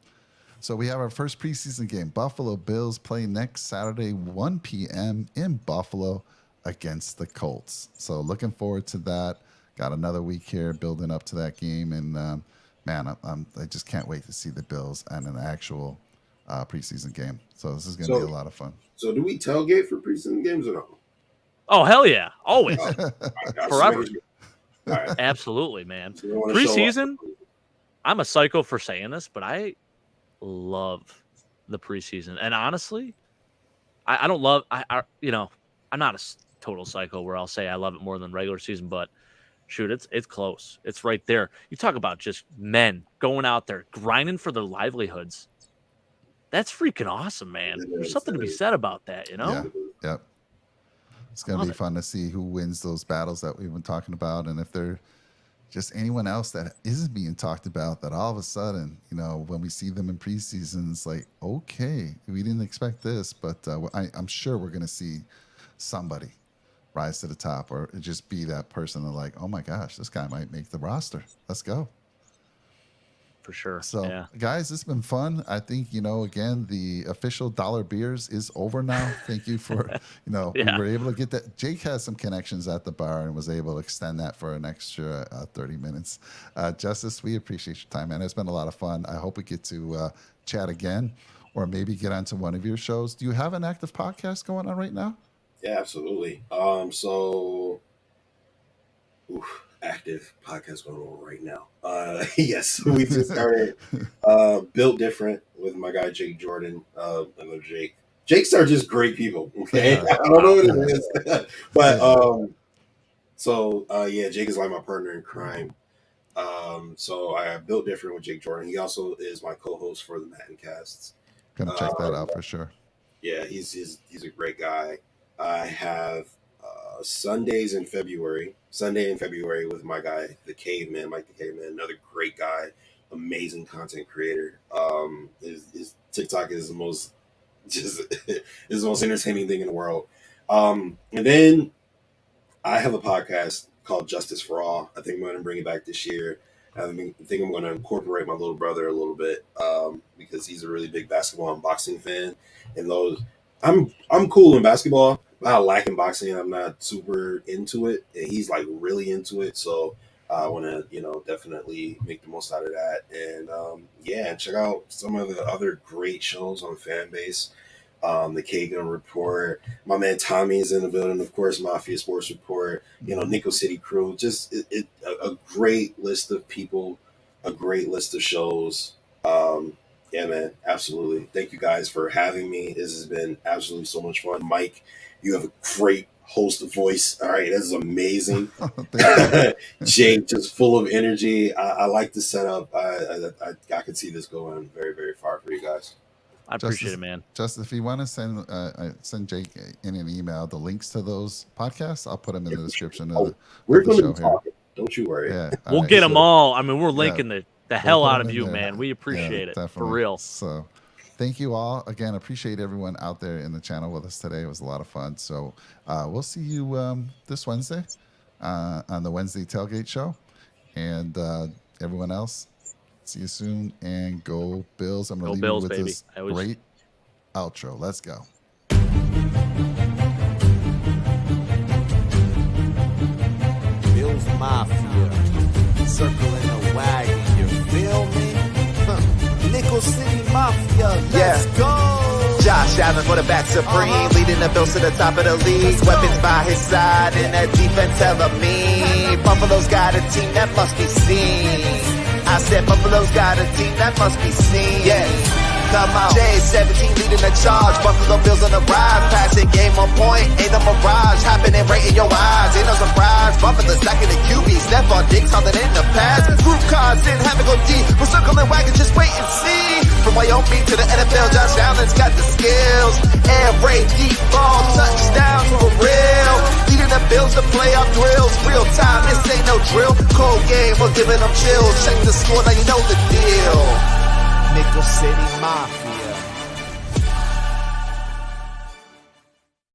So we have our first preseason game. Buffalo Bills play next Saturday, 1 p.m. in Buffalo against the Colts. So looking forward to that. Got another week here building up to that game, and man, I just can't wait to see the Bills and an actual preseason game. So this is going to be a lot of fun. So do we tailgate for preseason games or no? Oh, hell yeah. Always. Forever. All right. Absolutely, man. So you wanna show Preseason, off? I'm a psycho for saying this, but I love the preseason. And honestly, I don't love, I'm not a total psycho where I'll say I love it more than regular season, but shoot, it's close. It's right there. You talk about just men going out there grinding for their livelihoods. That's freaking awesome, man. There's something to be said about that, Yeah. Yep. It's going to be fun to see who wins those battles that we've been talking about, and if they're just anyone else that isn't being talked about, that all of a sudden, when we see them in preseason, it's like, okay, we didn't expect this, but I'm sure we're going to see somebody rise to the top, or just be that person that like, oh my gosh, this guy might make the roster. Let's go. For sure. So, guys, it's been fun. I think, again, the official Dollar Beers is over now. Thank you for, we were able to get that. Jake has some connections at the bar and was able to extend that for an extra 30 minutes. Justice, we appreciate your time, man. It's been a lot of fun. I hope we get to chat again, or maybe get onto one of your shows. Do you have an active podcast going on right now? Yeah, absolutely. Active podcast going on right now. Yes, we just started Built Different with my guy Jake Jordan. Another Jake. Jakes are just great people. Okay, I don't know what it is, but Jake is like my partner in crime. So I Built Different with Jake Jordan. He also is my co-host for the Madden Casts. Gonna check that out for sure. Yeah, he's a great guy. I have Sunday in February with my guy, the Caveman, Mike the Caveman, another great guy, amazing content creator. His TikTok is the most entertaining thing in the world. And then I have a podcast called Justice for All. I think I'm going to bring it back this year. I think I'm going to incorporate my little brother a little bit because he's a really big basketball and boxing fan. And I'm cool in basketball. I lack in boxing. I'm not super into it, and he's like really into it. So I want to, definitely make the most out of that. And and check out some of the other great shows on Fanbase. The Kagan Report. My man Tommy's in the building, of course. Mafia Sports Report. Nico City Crew. Just a great list of people, a great list of shows. Yeah, man, absolutely. Thank you guys for having me. This has been absolutely so much fun. Mike, you have a great host voice. All right, this is amazing. Jake, just full of energy. I like the setup. I could see this going very, very far for you guys. I appreciate it, man. Justin, if you want to send Jake in an email the links to those podcasts, I'll put them in the description of we're the going show to talk. Don't you worry. Yeah, we'll get them all. I mean, we're linking the hell out of you, man. We appreciate it. Definitely. For real. So thank you all. Again, appreciate everyone out there in the channel with us today. It was a lot of fun. So we'll see you this Wednesday on the Wednesday Tailgate Show. And everyone else, see you soon. And go Bills. I'm going to leave you with this great outro. Let's go. Bills Mafia, circling the wagon, you feel me? Nickel City Mafia, let's go! Josh Allen, quarterback supreme, leading the Bills to the top of the league. Weapons by his side, and that defense hella mean. Buffalo's got a team that must be seen. I said Buffalo's got a team that must be seen. Yeah. Come on. J17 leading leading the charge. Buffalo Bills on the rise, passing game on point, ain't no mirage, happening right in your eyes, ain't no surprise. Buffalo stacking the QB, Stephon Diggs holding in the pass. Group cars didn't have to go deep, we're circling wagon, just wait and see. From Wyoming to the NFL, Josh Allen's got the skills. Air raid, deep ball, touchdowns for real. Leading the Bills to playoff drills, real time, this ain't no drill. Cold game, we're giving them chills. Check the score, now you know the deal. Nickel City Mafia.